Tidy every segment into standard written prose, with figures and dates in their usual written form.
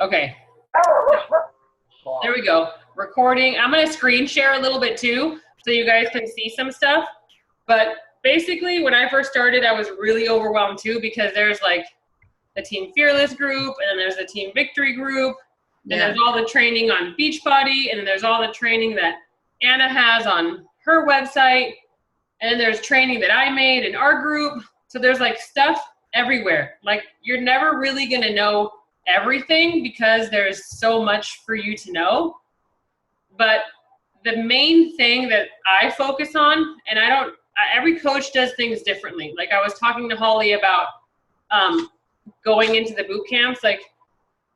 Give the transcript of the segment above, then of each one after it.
Okay, there we go. Recording. I'm going to screen share a little bit too, so you guys can see some stuff. But basically, when I first started, I was really overwhelmed too, because there's like the Team Fearless group, and then there's the Team Victory group, and there's all the training on Beachbody, and then there's all the training that Anna has on her website, and then there's training that I made in our group. So there's like stuff everywhere. Like, you're never really going to know everything because there's so much for you to know. But the main thing that I focus on, and every coach does things differently. Like, I was talking to Holly about going into the boot camps. Like,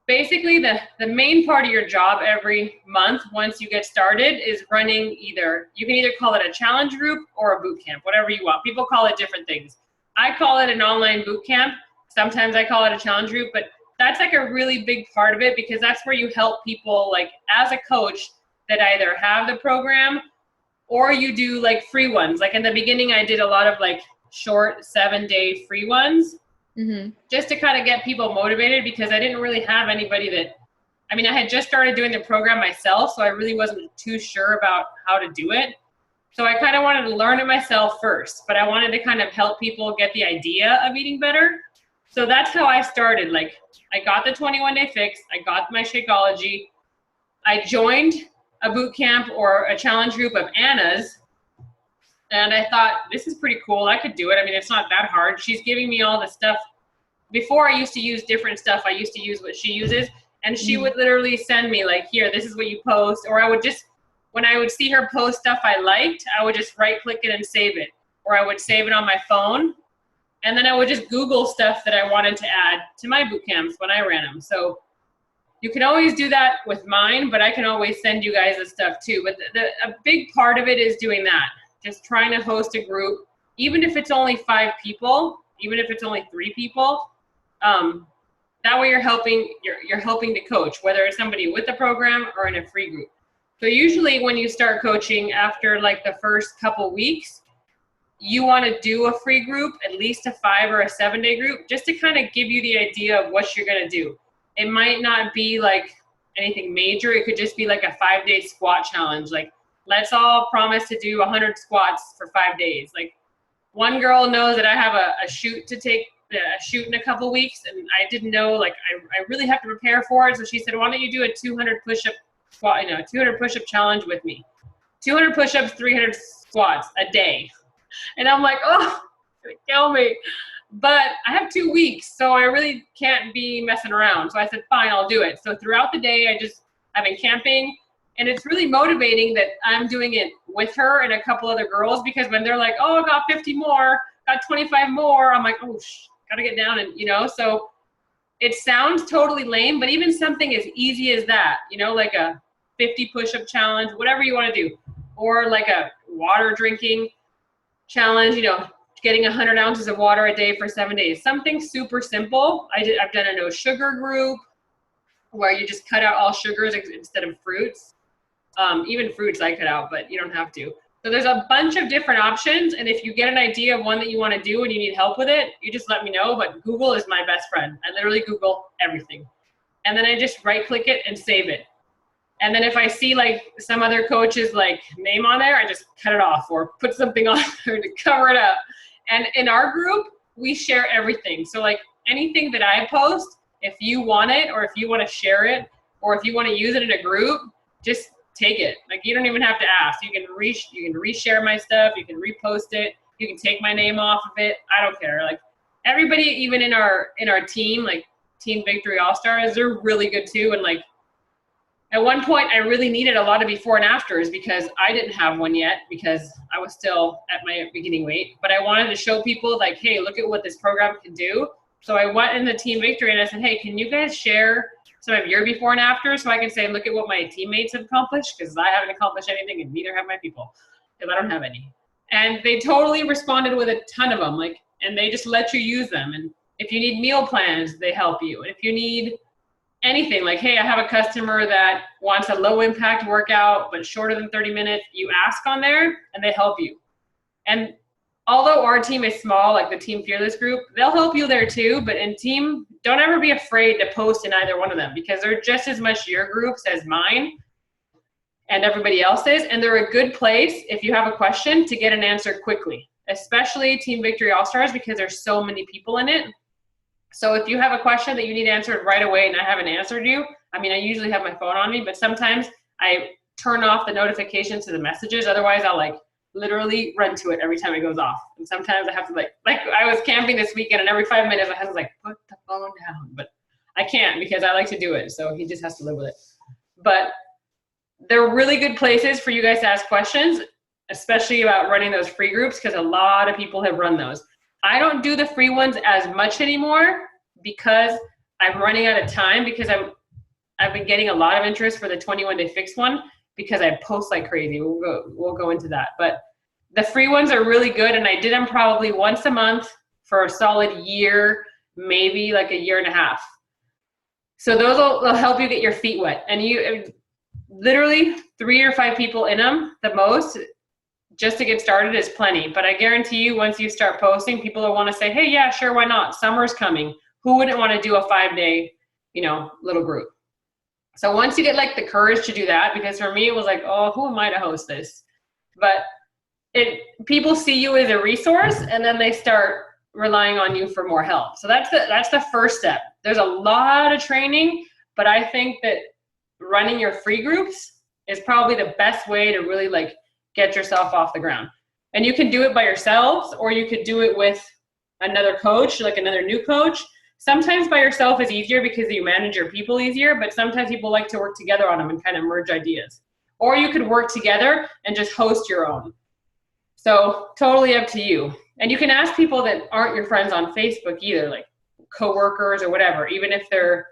basically the main part of your job every month once you get started is running you can either call it a challenge group or a boot camp, whatever you want. People call it different things. I call it an online boot camp. Sometimes I call it a challenge group, but that's like a really big part of it, because that's where you help people, like, as a coach, that either have the program or you do like free ones. Like in the beginning, I did a lot of like short 7-day free ones. Just to kind of get people motivated, because I didn't really have anybody I had just started doing the program myself, so I really wasn't too sure about how to do it. So I kind of wanted to learn it myself first, but I wanted to kind of help people get the idea of eating better. So that's how I started. Like, I got the 21-day fix, I got my Shakeology, I joined a boot camp or a challenge group of Anna's, and I thought, this is pretty cool. I could do it. It's not that hard. She's giving me all the stuff. Before, I used to use different stuff. I used to use what she uses. And she would literally send me, like, here, this is what you post. Or I would just, when I would see her post stuff I liked, I would just right-click it and save it. Or I would save it on my phone. And then I would just Google stuff that I wanted to add to my boot camps when I ran them. So you can always do that with mine, but I can always send you guys the stuff too. But a big part of it is doing that. Just trying to host a group, even if it's only 5 people, even if it's only 3 people. That way you're helping to coach, whether it's somebody with the program or in a free group. So usually when you start coaching, after like the first couple weeks, you want to do a free group, at least a 5 or a 7-day group, just to kind of give you the idea of what you're going to do. It might not be like anything major. It could just be like a 5-day squat challenge. Like, let's all promise to do 100 squats for 5 days. Like, one girl knows that I have a shoot to take, a shoot in a couple weeks, and I didn't know, like, I really have to prepare for it. So she said, why don't you do a 200 push-up squat, 200 push-up challenge with me. 200 push-ups, 300 squats a day. And I'm like, oh, it's gonna kill me. But I have 2 weeks, so I really can't be messing around. So I said, fine, I'll do it. So throughout the day, I've been camping. And it's really motivating that I'm doing it with her and a couple other girls, because when they're like, oh, I got 50 more, got 25 more, I'm like, oh, gotta get down. And, so it sounds totally lame, but even something as easy as that, like a 50 push-up challenge, whatever you want to do, or like a water drinking challenge, getting 100 ounces of water a day for 7 days, something super simple. I've done a no sugar group where you just cut out all sugars instead of fruits. Even fruits I cut out, but you don't have to. So there's a bunch of different options, and if you get an idea of one that you want to do and you need help with it, you just let me know. But Google is my best friend. I literally Google everything. And then I just right-click it and save it. And then if I see like some other coach's like name on there, I just cut it off or put something on there to cover it up. And in our group, we share everything. So like anything that I post, if you want it, or if you want to share it, or if you want to use it in a group, just take it. Like, you don't even have to ask. You can reshare my stuff. You can repost it. You can take my name off of it. I don't care. Like, everybody, even in our team, like Team Victory All-Stars, they're really good too. And like, at one point, I really needed a lot of before and afters, because I didn't have one yet, because I was still at my beginning weight. But I wanted to show people, like, hey, look at what this program can do. So I went in the Team Victory and I said, hey, can you guys share some of your before and after, so I can say, look at what my teammates have accomplished, because I haven't accomplished anything, and neither have my people, because I don't have any. And they totally responded with a ton of them, like, and they just let you use them. And if you need meal plans, they help you. And if you need anything, like, hey, I have a customer that wants a low impact workout but shorter than 30 minutes, you ask on there and they help you. And although our team is small, like the Team Fearless group, they'll help you there too. But in team, don't ever be afraid to post in either one of them, because they're just as much your groups as mine and everybody else's. And they're a good place if you have a question to get an answer quickly, especially Team Victory All-Stars, because there's so many people in it. So if you have a question that you need answered right away and I haven't answered you, I mean, I usually have my phone on me, but sometimes I turn off the notifications to the messages. Otherwise, I'll like literally run to it every time it goes off. And sometimes I have to like I was camping this weekend, and every 5 minutes my husband's like, put the phone down. But I can't, because I like to do it. So he just has to live with it. But they're really good places for you guys to ask questions, especially about running those free groups, because a lot of people have run those. I don't do the free ones as much anymore because I'm running out of time, because I've been getting a lot of interest for the 21-day fix one, because I post like crazy. We'll go into that. But the free ones are really good, and I did them probably once a month for a solid year, maybe like a year and a half. So those will help you get your feet wet. And you literally 3 or 5 people in them, the most, just to get started is plenty. But I guarantee you, once you start posting, people will want to say, hey, yeah, sure, why not? Summer's coming. Who wouldn't want to do a 5-day, little group? So once you get like the courage to do that, because for me it was like, oh, who am I to host this? But people see you as a resource, and then they start relying on you for more help. So that's the first step. There's a lot of training, but I think that running your free groups is probably the best way to really like get yourself off the ground. And you can do it by yourselves, or you could do it with another coach, like another new coach. Sometimes by yourself is easier because you manage your people easier, but sometimes people like to work together on them and kind of merge ideas. Or you could work together and just host your own. So totally up to you. And you can ask people that aren't your friends on Facebook either, like coworkers or whatever, even if they're,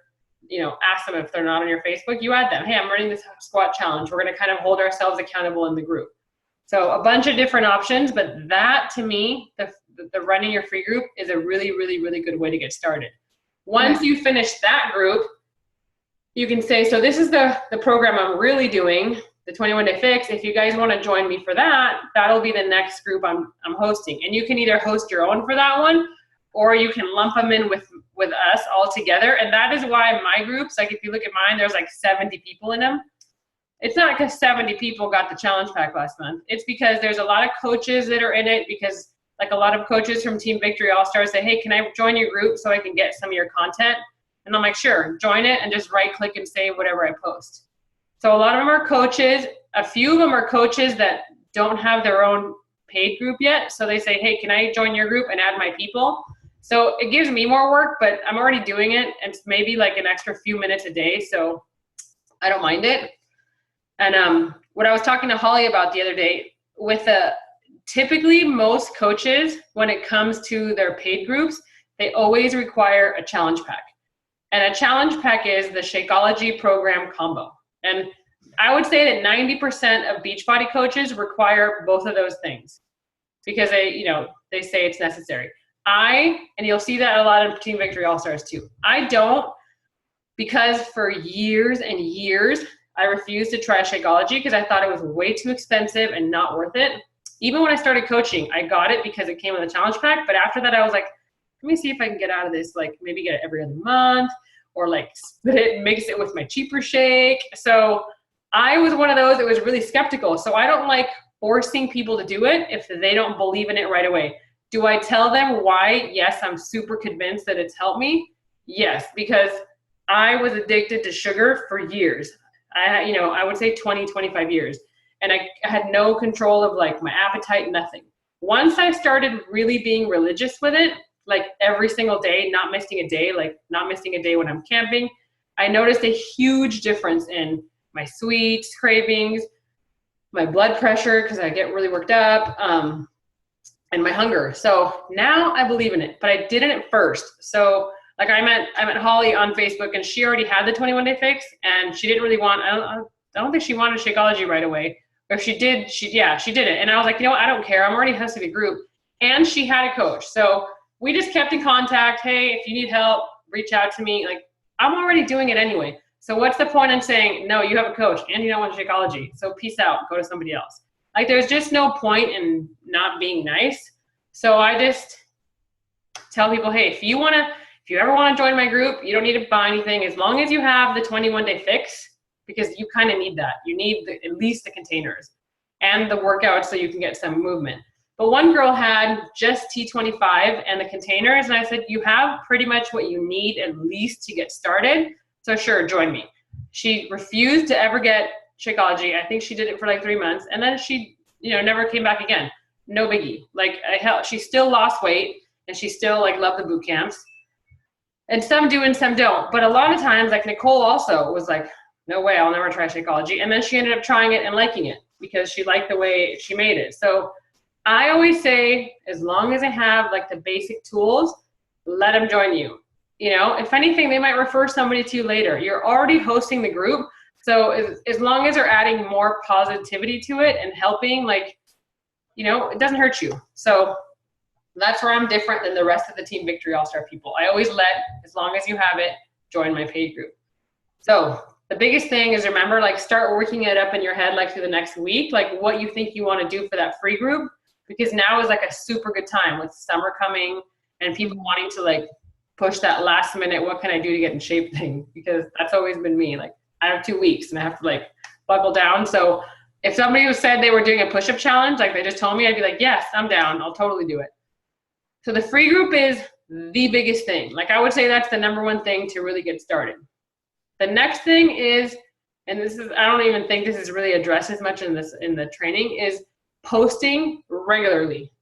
ask them if they're not on your Facebook, you add them. Hey, I'm running this squat challenge. We're going to kind of hold ourselves accountable in the group. So a bunch of different options, but that to me, the running your free group is a really, really, really good way to get started. Once you finish that group, you can say, so this is the program I'm really doing, the 21-day fix. If you guys want to join me for that, that'll be the next group I'm hosting. And you can either host your own for that one, or you can lump them in with us all together. And that is why my groups, like if you look at mine, there's like 70 people in them. It's not because 70 people got the challenge pack last month. It's because there's a lot of coaches that are in it, because like a lot of coaches from Team Victory All-Stars say, hey, can I join your group so I can get some of your content? And I'm like, sure, join it, and just right click and save whatever I post. So a lot of them are coaches. A few of them are coaches that don't have their own paid group yet. So they say, hey, can I join your group and add my people? So it gives me more work, but I'm already doing it. And it's maybe like an extra few minutes a day. So I don't mind it. And what I was talking to Holly about the other day, typically most coaches, when it comes to their paid groups, they always require a challenge pack. And a challenge pack is the Shakeology program combo. And I would say that 90% of Beachbody coaches require both of those things, because they say it's necessary. And you'll see that a lot of Team Victory All-Stars too. I don't, because for years and years, I refused to try Shakeology because I thought it was way too expensive and not worth it. Even when I started coaching, I got it because it came with a challenge pack. But after that, I was like, let me see if I can get out of this, like maybe get it every other month, or like split it and mix it with my cheaper shake. So I was one of those that was really skeptical. So I don't like forcing people to do it if they don't believe in it right away. Do I tell them why? Yes, I'm super convinced that it's helped me. Yes, because I was addicted to sugar for years. I would say 20, 25 years. And I had no control of like my appetite, nothing. Once I started really being religious with it, like every single day, not missing a day, like not missing a day when I'm camping, I noticed a huge difference in my sweets cravings, my blood pressure, because I get really worked up, and my hunger. So now I believe in it, but I didn't at first. So like I met Holly on Facebook, and she already had the 21-day fix, and she didn't really want, I don't think she wanted Shakeology right away. Or if she did, she did it. And I was like, I don't care. I'm already hosting a group. And she had a coach. So we just kept in contact. Hey, if you need help, reach out to me. Like, I'm already doing it anyway. So what's the point in saying, no, you have a coach and you don't want Shakeology, so peace out, go to somebody else. Like, there's just no point in not being nice. So I just tell people, hey, if you ever want to join my group, you don't need to buy anything as long as you have the 21-day fix, because you kind of need that. You need at least the containers and the workout so you can get some movement. But one girl had just T25 and the containers, and I said, you have pretty much what you need at least to get started, so sure, join me. She refused to ever get Shakeology. I think she did it for like 3 months, and then she never came back again. No biggie. Like, she still lost weight, and she still like loved the boot camps. And some do and some don't. But a lot of times, like Nicole also was like, no way, I'll never try Shakeology. And then she ended up trying it and liking it because she liked the way she made it. So I always say, as long as I have like the basic tools, let them join you. If anything, they might refer somebody to you later. You're already hosting the group. So as long as they're adding more positivity to it and helping, like, it doesn't hurt you. So that's where I'm different than the rest of the Team Victory All-Star people. I always as long as you have it, join my paid group. So the biggest thing is, remember, like, start working it up in your head, like through the next week, like what you think you want to do for that free group, because now is like a super good time with summer coming and people wanting to like push that last minute, what can I do to get in shape thing, because that's always been me. Like, I have 2 weeks and I have to like buckle down. So if somebody who said they were doing a push-up challenge, like they just told me, I'd be like, yes, I'm down. I'll totally do it. So the free group is the biggest thing. Like, I would say that's the number one thing to really get started. The next thing is, and this is, I don't even think this is really addressed as much in the training, is posting regularly.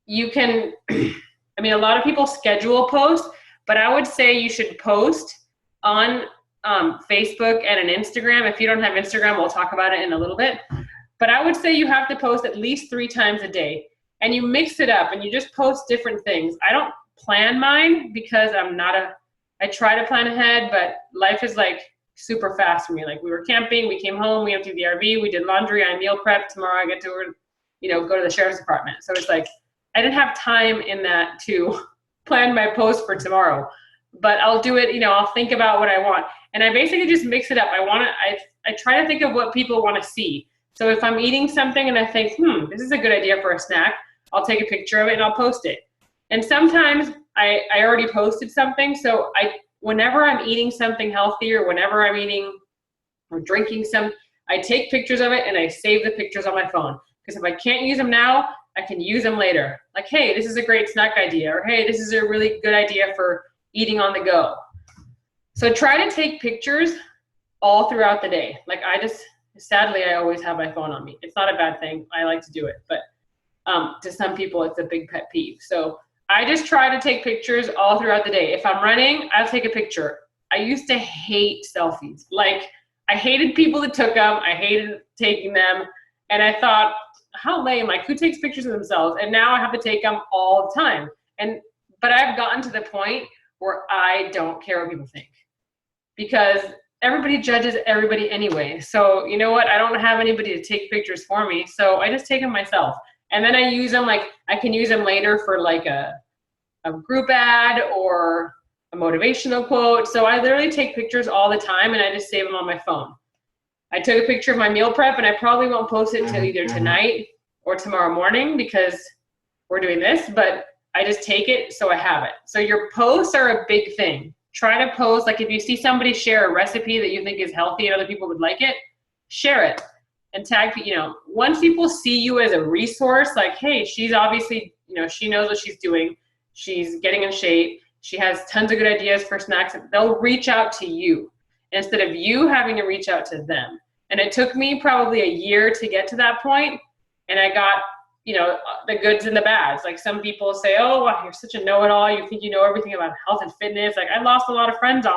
You can, I mean, a lot of people schedule posts, but I would say you should post on Facebook and an Instagram. If you don't have Instagram, we'll talk about it in a little bit. But I would say you have to post at least 3 times a day. And you mix it up and you just post different things. I don't plan mine because I try to plan ahead, but life is like super fast for me. Like, we were camping, we came home, we emptied the RV, we did laundry, I meal prep. Tomorrow I get to, go to the sheriff's department. So it's like, I didn't have time in that to plan my post for tomorrow, but I'll do it, I'll think about what I want. And I basically just mix it up. I try to think of what people want to see. So if I'm eating something and I think, this is a good idea for a snack, I'll take a picture of it and I'll post it. And sometimes I already posted something. So whenever I'm eating something healthy, or whenever I'm eating or drinking I take pictures of it and I save the pictures on my phone. Because if I can't use them now, I can use them later. Like, hey, this is a great snack idea. Or hey, this is a really good idea for eating on the go. So try to take pictures all throughout the day. Like, sadly, I always have my phone on me. It's not a bad thing. I like to do it. But to some people, it's a big pet peeve. So I just try to take pictures all throughout the day. If I'm running, I'll take a picture. I used to hate selfies. Like, I hated people that took them. I hated taking them. And I thought, how lame, like, who takes pictures of themselves? And now I have to take them all the time. But I've gotten to the point where I don't care what people think, because everybody judges everybody anyway. So you know what? I don't have anybody to take pictures for me. So I just take them myself. And then I use them, like, I can use them later for like a group ad or a motivational quote. So I literally take pictures all the time and I just save them on my phone. I took a picture of my meal prep and I probably won't post it until either tonight or tomorrow morning because we're doing this, but I just take it so I have it. So your posts are a big thing. Try to post, like, if you see somebody share a recipe that you think is healthy and other people would like it, share it. And tag, once people see you as a resource, like, hey, she's obviously, she knows what she's doing. She's getting in shape. She has tons of good ideas for snacks. They'll reach out to you instead of you having to reach out to them. And it took me probably a year to get to that point. And I got, the goods and the bads. Like, some people say, oh, wow, you're such a know-it-all. You think you know everything about health and fitness. Like, I lost a lot of friends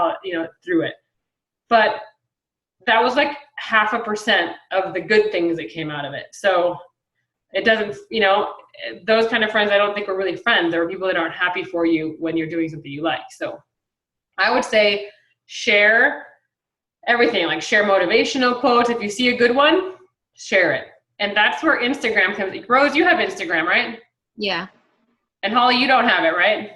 through it. But that was like 0.5% of the good things that came out of it. So it doesn't, those kind of friends I don't think are really friends. There are people that aren't happy for you when you're doing something you like. So I would say share everything, like share motivational quotes. If you see a good one, share it. And that's where Instagram comes in. Rose, you have Instagram, right? Yeah. And Holly, you don't have it, right?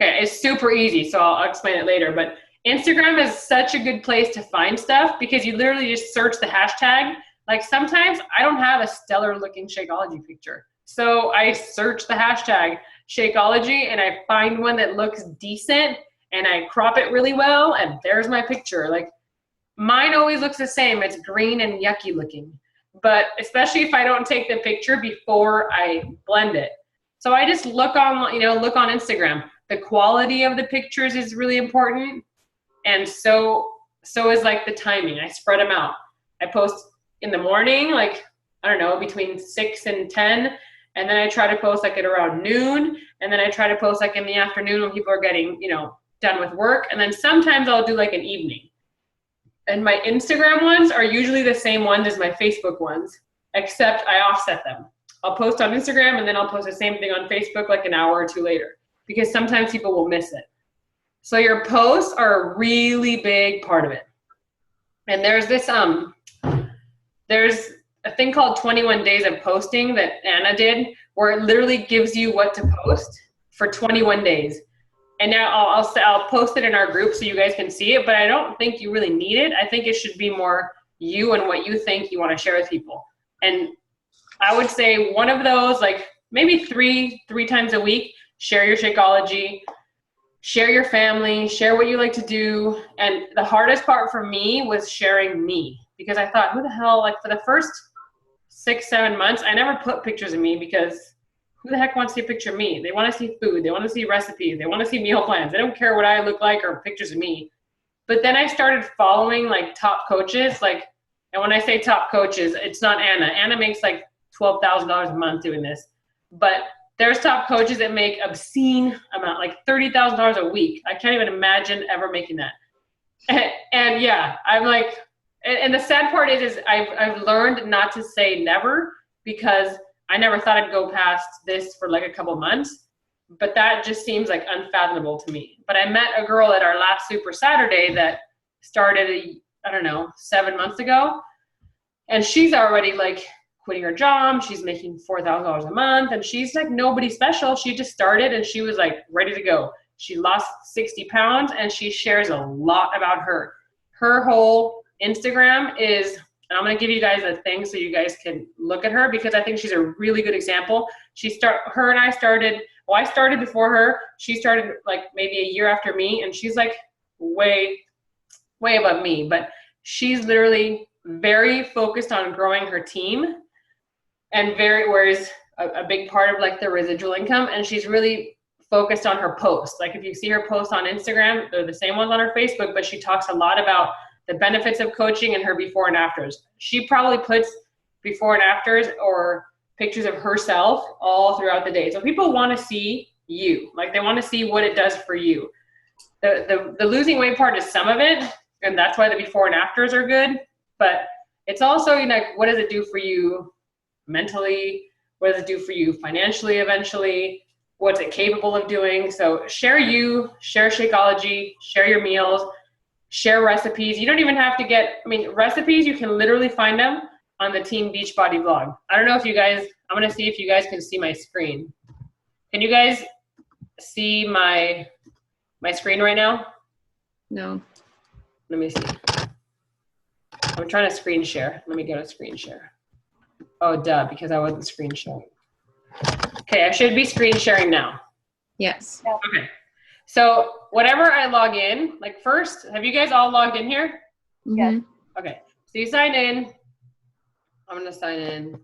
Okay, it's super easy, so I'll explain it later. But Instagram is such a good place to find stuff because you literally just search the hashtag. Like, sometimes I don't have a stellar looking Shakeology picture. So I search the hashtag Shakeology and I find one that looks decent and I crop it really well and there's my picture. Like mine always looks the same. It's green and yucky looking, but especially if I don't take the picture before I blend it. So I just look on, look on Instagram. The quality of the pictures is really important. And so is like the timing. I spread them out. I post in the morning, like, I don't know, between 6 and 10. And then I try to post like at around noon. And then I try to post like in the afternoon when people are getting, done with work. And then sometimes I'll do like an evening. And my Instagram ones are usually the same ones as my Facebook ones, except I offset them. I'll post on Instagram and then I'll post the same thing on Facebook like an hour or two later, because sometimes people will miss it. So your posts are a really big part of it. And there's this, there's a thing called 21 days of posting that Anna did, where it literally gives you what to post for 21 days. And now I'll post it in our group so you guys can see it, but I don't think you really need it. I think it should be more you and what you think you want to share with people. And I would say one of those, like maybe three times a week, share your Shakeology, share your family, share what you like to do. And the hardest part for me was sharing me, because I thought, who the hell, like for the first 6-7 months, I never put pictures of me, because who the heck wants to see a picture of me? They want to see food. They want to see recipes. They want to see meal plans. They don't care what I look like or pictures of me. But then I started following like top coaches, and when I say top coaches, it's not Anna. Anna makes like $12,000 a month doing this. But there's top coaches that make obscene amount, like $30,000 a week. I can't even imagine ever making that. And yeah, I'm like, and the sad part is I've learned not to say never, because I never thought I'd go past this for like a couple months, but that just seems like unfathomable to me. But I met a girl at our last Super Saturday that started, 7 months ago. And she's already like quitting her job. She's making $4,000 a month and she's like nobody special. She just started and she was like ready to go. She lost 60 pounds and she shares a lot about her. Her whole Instagram is, and I'm going to give you guys a thing so you guys can look at her, because I think she's a really good example. Her and I started, I started before her. She started like maybe a year after me, and she's like way above me, but she's literally very focused on growing her team and whereas a big part of like the residual income, and she's really focused on her posts. Like if you see her posts on Instagram, they're the same ones on her Facebook, but she talks a lot about the benefits of coaching and her before and afters. She probably puts before and afters or pictures of herself all throughout the day. So people want to see you, like they want to see what it does for you. The losing weight part is some of it, and that's why the before and afters are good. But it's also, what does it do for you mentally? What does it do for you financially eventually? What's it capable of doing? So share you, share Shakeology, share your meals, share recipes. You don't even have to recipes, you can literally find them on the Team Beachbody vlog. I don't know if you guys, I'm going to see if you guys can see my screen. Can you guys see my screen right now? No. Let me see. I'm trying to screen share. Let me go to screen share. Oh, duh, because I wasn't screen sharing. Okay, I should be screen sharing now. Yes. Okay. So whenever I log in, like first, have you guys all logged in here? Yes. Okay. So you sign in. I'm going to sign in.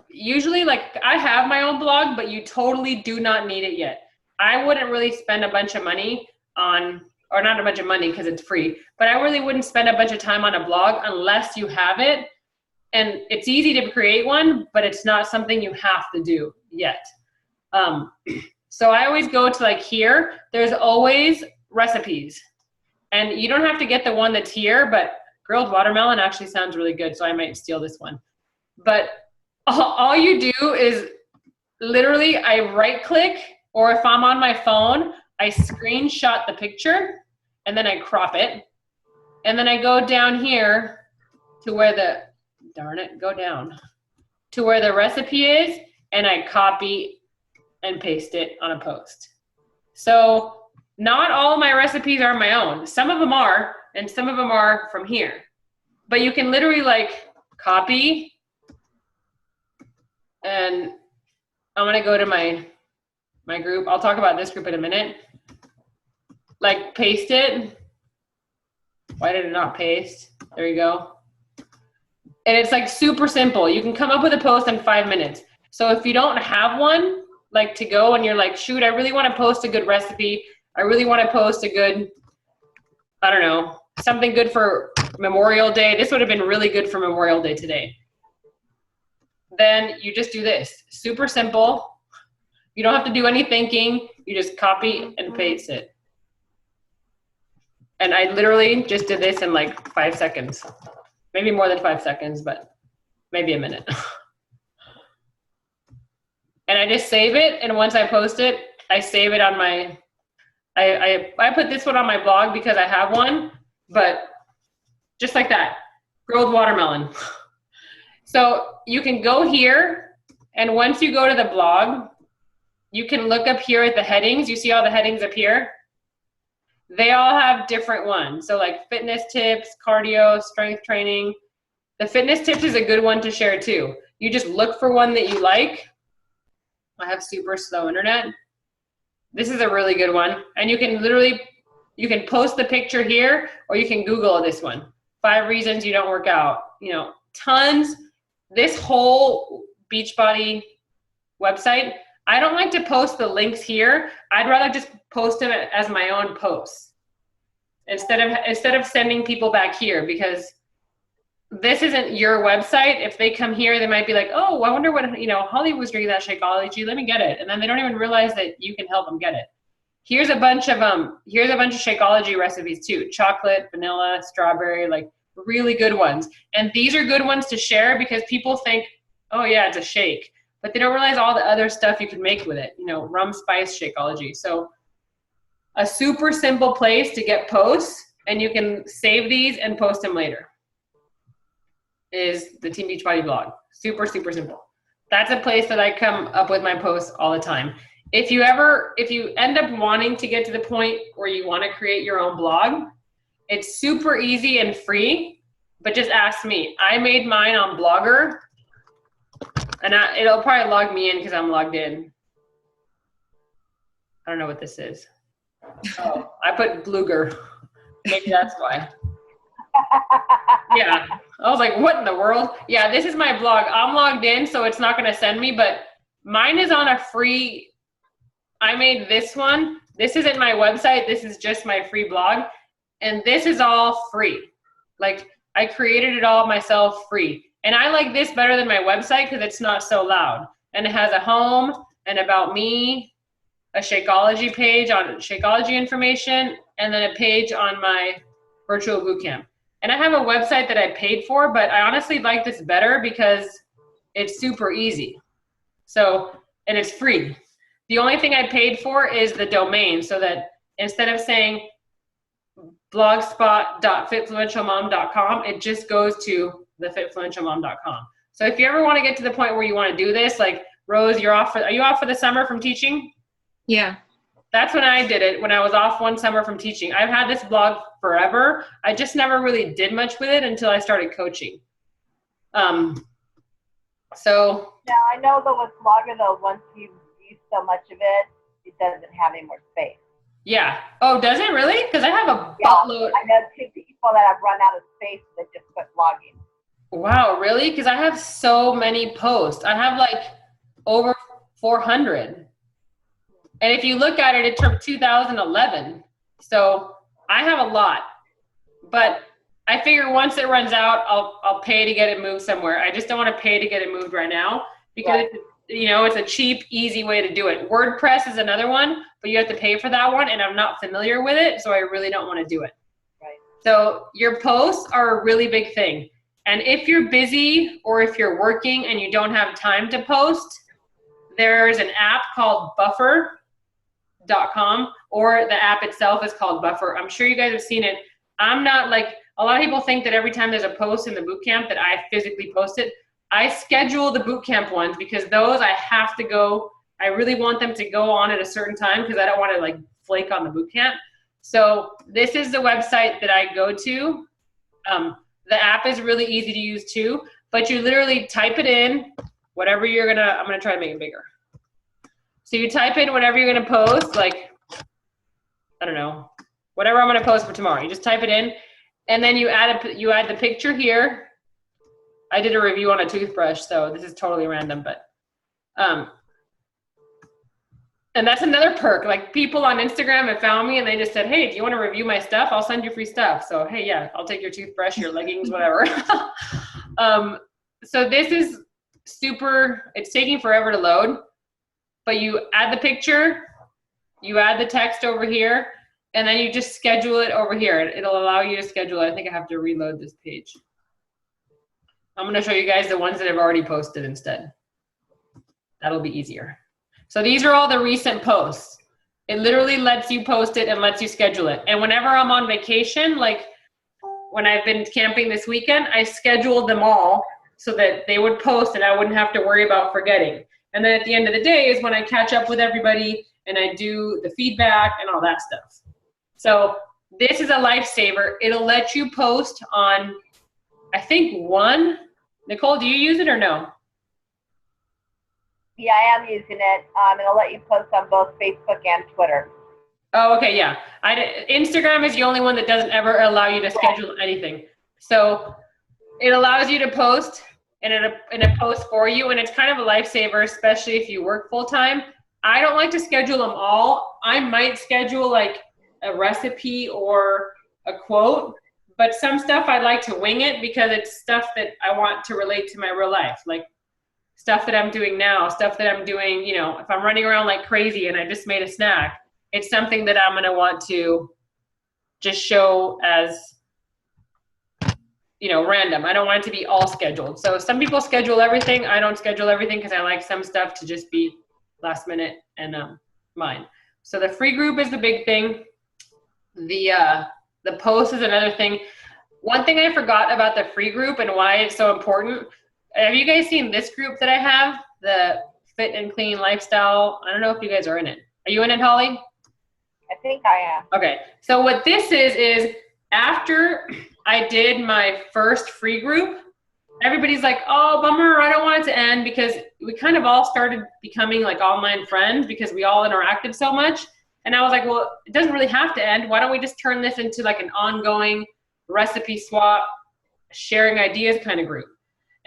Usually, like, I have my own blog, but you totally do not need it yet. I wouldn't really spend a bunch of money on, or not a bunch of money because it's free, but I really wouldn't spend a bunch of time on a blog unless you have it. And it's easy to create one, but it's not something you have to do yet. So I always go to like here, there's always recipes. And you don't have to get the one that's here, but grilled watermelon actually sounds really good, so I might steal this one. But all you do is literally I right click, or if I'm on my phone, I screenshot the picture and then I crop it. And then I go down here to where to where the recipe is, and I copy and paste it on a post. So not all my recipes are my own. Some of them are, and some of them are from here. But you can literally like copy And I'm gonna go to my group. I'll talk about this group in a minute. Like paste it. Why did it not paste? There you go. And it's like super simple. You can come up with a post in 5 minutes. So if you don't have one, like to go and you're like, shoot, I really want to post a good recipe. I really want to post a good, I don't know, something good for Memorial Day. This would have been really good for Memorial Day today. Then you just do this. Super simple. You don't have to do any thinking. You just copy and paste it. And I literally just did this in like 5 seconds. Maybe more than 5 seconds, but maybe a minute. And I just save it, and once I post it, I save it on my, I put this one on my blog because I have one, but just like that, grilled watermelon. So you can go here, and once you go to the blog, you can look up here at the headings. You see all the headings up here? They all have different ones. So like fitness tips, cardio, strength training. The fitness tips is a good one to share too. You just look for one that you like. I have super slow internet. This is a really good one. And you can literally, you can post the picture here, or you can Google this one. 5 reasons you don't work out. You know, tons. This whole Beachbody website, I don't like to post the links here. I'd rather just post them as my own posts instead of sending people back here, because this isn't your website. If they come here, they might be like, oh, I wonder what, you know, Holly was drinking that Shakeology. Let me get it. And then they don't even realize that you can help them get it. Here's a bunch of Shakeology recipes too. Chocolate, vanilla, strawberry, like really good ones. And these are good ones to share because people think, oh yeah, it's a shake. But they don't realize all the other stuff you can make with it. You know, rum spice Shakeology. So a super simple place to get posts, and you can save these and post them later, is the Team Beachbody blog. Super, super simple. That's a place that I come up with my posts all the time. If you end up wanting to get to the point where you want to create your own blog, it's super easy and free, but just ask me. I made mine on Blogger, and it'll probably log me in because I'm logged in. I don't know what this is. Oh, I put Blogger. Maybe that's why. Yeah, I was like, what in the world? Yeah, this is my blog. I'm logged in, so it's not going to send me, but mine is on a free, I made this one. This isn't my website. This is just my free blog, and this is all free. Like, I created it all myself free, and I like this better than my website because it's not so loud, and it has a home, and about me, a Shakeology page on Shakeology information, and then a page on my virtual bootcamp. And I have a website that I paid for, but I honestly like this better because it's super easy. So, and it's free. The only thing I paid for is the domain, so that instead of saying blogspot.fitfluentialmom.com, it just goes to thefitfluentialmom.com. So if you ever want to get to the point where you want to do this, like Rose, are you off for the summer from teaching? Yeah. That's when I did it, when I was off one summer from teaching. I've had this blog forever. I just never really did much with it until I started coaching. So. Yeah, I know though with Blogger though, once you use so much of it, it doesn't have any more space. Yeah. Oh, does it really? Because I have a buttload. I know 2 people that have run out of space that just quit blogging. Wow, really? Because I have so many posts. I have like over 400. And if you look at it, it's from 2011. So I have a lot. But I figure once it runs out, I'll pay to get it moved somewhere. I just don't want to pay to get it moved right now because, you know, it's a cheap, easy way to do it. WordPress is another one, but you have to pay for that one, and I'm not familiar with it, so I really don't want to do it. Right. So your posts are a really big thing. And if you're busy or if you're working and you don't have time to post, there's an app called Buffer.com, or the app itself is called Buffer. I'm sure you guys have seen it. I'm not like, a lot of people think that every time there's a post in the bootcamp that I physically post it. I schedule the bootcamp ones because those I have to go, I really want them to go on at a certain time because I don't want to like flake on the bootcamp. So this is the website that I go to. The app is really easy to use too, but you literally type it in whatever you're gonna, I'm gonna try to make it bigger. So you type in whatever you're gonna post, like, I don't know, whatever I'm gonna post for tomorrow. You just type it in, and then you add the picture here. I did a review on a toothbrush, so this is totally random, but and that's another perk. Like, people on Instagram have found me and they just said, hey, do you want to review my stuff? I'll send you free stuff. So, hey, yeah, I'll take your toothbrush, your leggings, whatever. So this is super, it's taking forever to load, but you add the picture, you add the text over here, and then you just schedule it over here. It'll allow you to schedule it. I think I have to reload this page. I'm going to show you guys the ones that I've already posted instead. That'll be easier. So these are all the recent posts. It literally lets you post it and lets you schedule it. And whenever I'm on vacation, like when I've been camping this weekend, I scheduled them all so that they would post and I wouldn't have to worry about forgetting. And then at the end of the day is when I catch up with everybody and I do the feedback and all that stuff. So this is a lifesaver. It'll let you post on, I think, one. Nicole, do you use it or no? Yeah, I am using it. It'll let you post on both Facebook and Twitter. Oh, okay, yeah. Instagram is the only one that doesn't ever allow you to schedule anything. So it allows you to post, and it posts for you, and it's kind of a lifesaver, especially if you work full time. I don't like to schedule them all. I might schedule like a recipe or a quote, but some stuff I like to wing it because it's stuff that I want to relate to my real life, like stuff that I'm doing now, stuff that I'm doing, you know, if I'm running around like crazy and I just made a snack, it's something that I'm going to want to just show as, you know, random. I don't want it to be all scheduled. So some people schedule everything. I don't schedule everything because I like some stuff to just be last minute and mine. So the free group is the big thing. The post is another thing. One thing I forgot about the free group and why it's so important. Have you guys seen this group that I have? The Fit and Clean Lifestyle. I don't know if you guys are in it. Are you in it, Holly? I think I am. Okay. So what this is after I did my first free group, everybody's like, oh, bummer, I don't want it to end, because we kind of all started becoming like online friends because we all interacted so much. And I was like, well, it doesn't really have to end. Why don't we just turn this into like an ongoing recipe swap, sharing ideas kind of group?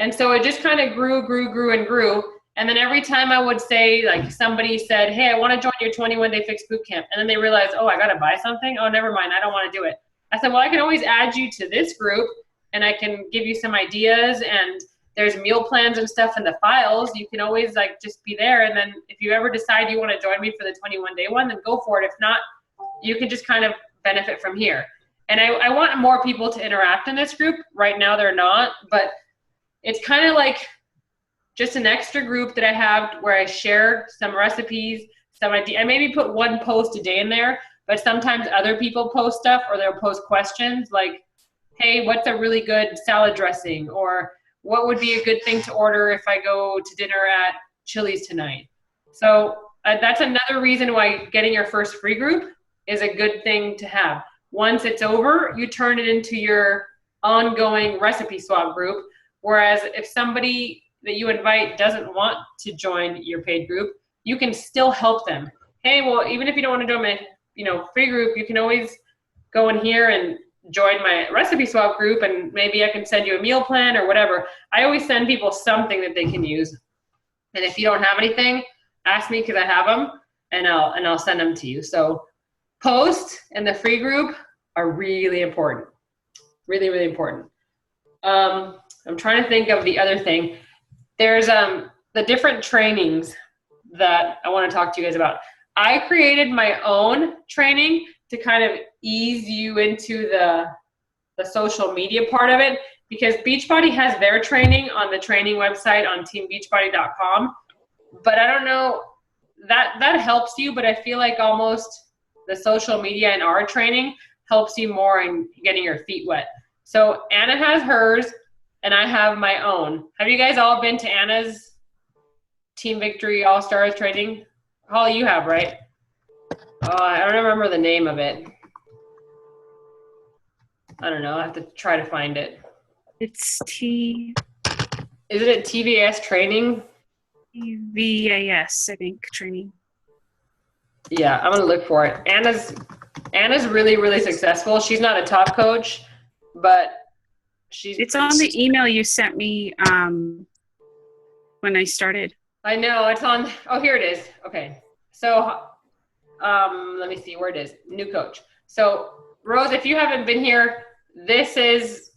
And so it just kind of grew. And then every time I would say, like, somebody said, hey, I want to join your 21-day fixed boot camp. And then they realized, oh, I got to buy something. Oh, never mind. I don't want to do it. I said, well, I can always add you to this group and I can give you some ideas, and there's meal plans and stuff in the files. You can always like just be there. And then if you ever decide you want to join me for the 21-day one, then go for it. If not, you can just kind of benefit from here. And I want more people to interact in this group. Right now they're not, but it's kind of like just an extra group that I have where I share some recipes, some ideas. I maybe put one post a day in there, but sometimes other people post stuff, or they'll post questions like, hey, what's a really good salad dressing? Or what would be a good thing to order if I go to dinner at Chili's tonight? So that's another reason why getting your first free group is a good thing to have. Once it's over, you turn it into your ongoing recipe swap group. Whereas if somebody that you invite doesn't want to join your paid group, you can still help them. Hey, well, even if you don't want to join my, free group, you can always go in here and join my recipe swap group, and maybe I can send you a meal plan or whatever. I always send people something that they can use. And if you don't have anything, ask me because I have them, and I'll send them to you. So post and the free group are really important. Really, really important. I'm trying to think of the other thing. There's the different trainings that I want to talk to you guys about. I created my own training to kind of ease you into the social media part of it, because Beachbody has their training on the training website on teambeachbody.com. But I don't know, that helps you, but I feel like almost the social media in our training helps you more in getting your feet wet. So Anna has hers, and I have my own. Have you guys all been to Anna's Team Victory All-Stars training? Holly, you have, right? Oh, I don't remember the name of it. I don't know. I have to try to find it. It's T. Is it at TVS Training? VAS, I think, training. Yeah, I'm gonna look for it. Anna's really, really successful. She's not a top coach, but It's on the email you sent me when I started. I know, it's on. Oh, here it is. Okay. So let me see where it is. New coach. So Rose, if you haven't been here, this is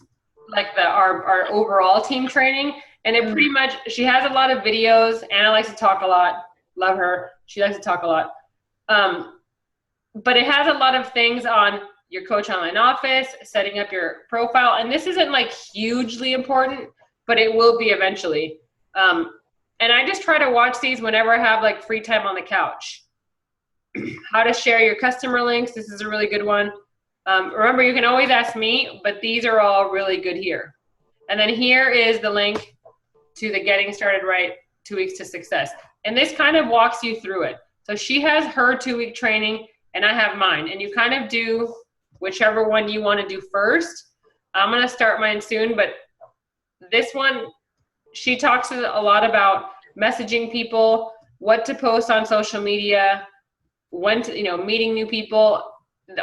like our overall team training. And it pretty much, she has a lot of videos. Anna likes to talk a lot. Love her. She likes to talk a lot. But it has a lot of things on your Coach Online Office, setting up your profile. And this isn't like hugely important, but it will be eventually. And I just try to watch these whenever I have like free time on the couch. How to share your customer links. This is a really good one. Remember, you can always ask me, but these are all really good here. And then here is the link to the Getting Started Right 2 Weeks to Success. And this kind of walks you through it. So she has her 2-week training and I have mine. And you kind of do whichever one you want to do first. I'm going to start mine soon, but this one, she talks a lot about messaging people, what to post on social media, when to, meeting new people,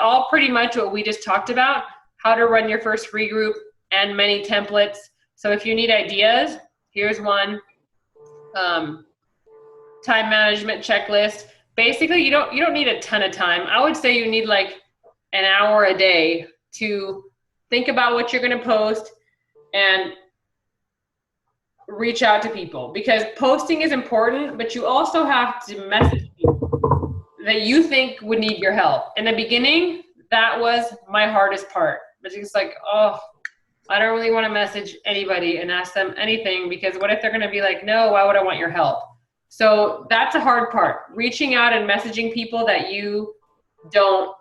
all pretty much what we just talked about, how to run your first free group and many templates. So if you need ideas, here's one. Time management checklist. Basically, you don't need a ton of time. I would say you need like an hour a day to think about what you're going to post and reach out to people, because posting is important, but you also have to message people that you think would need your help. In the beginning, that was my hardest part. But it's like, oh, I don't really want to message anybody and ask them anything, because what if they're going to be like, no, why would I want your help? So that's a hard part, reaching out and messaging people that you don't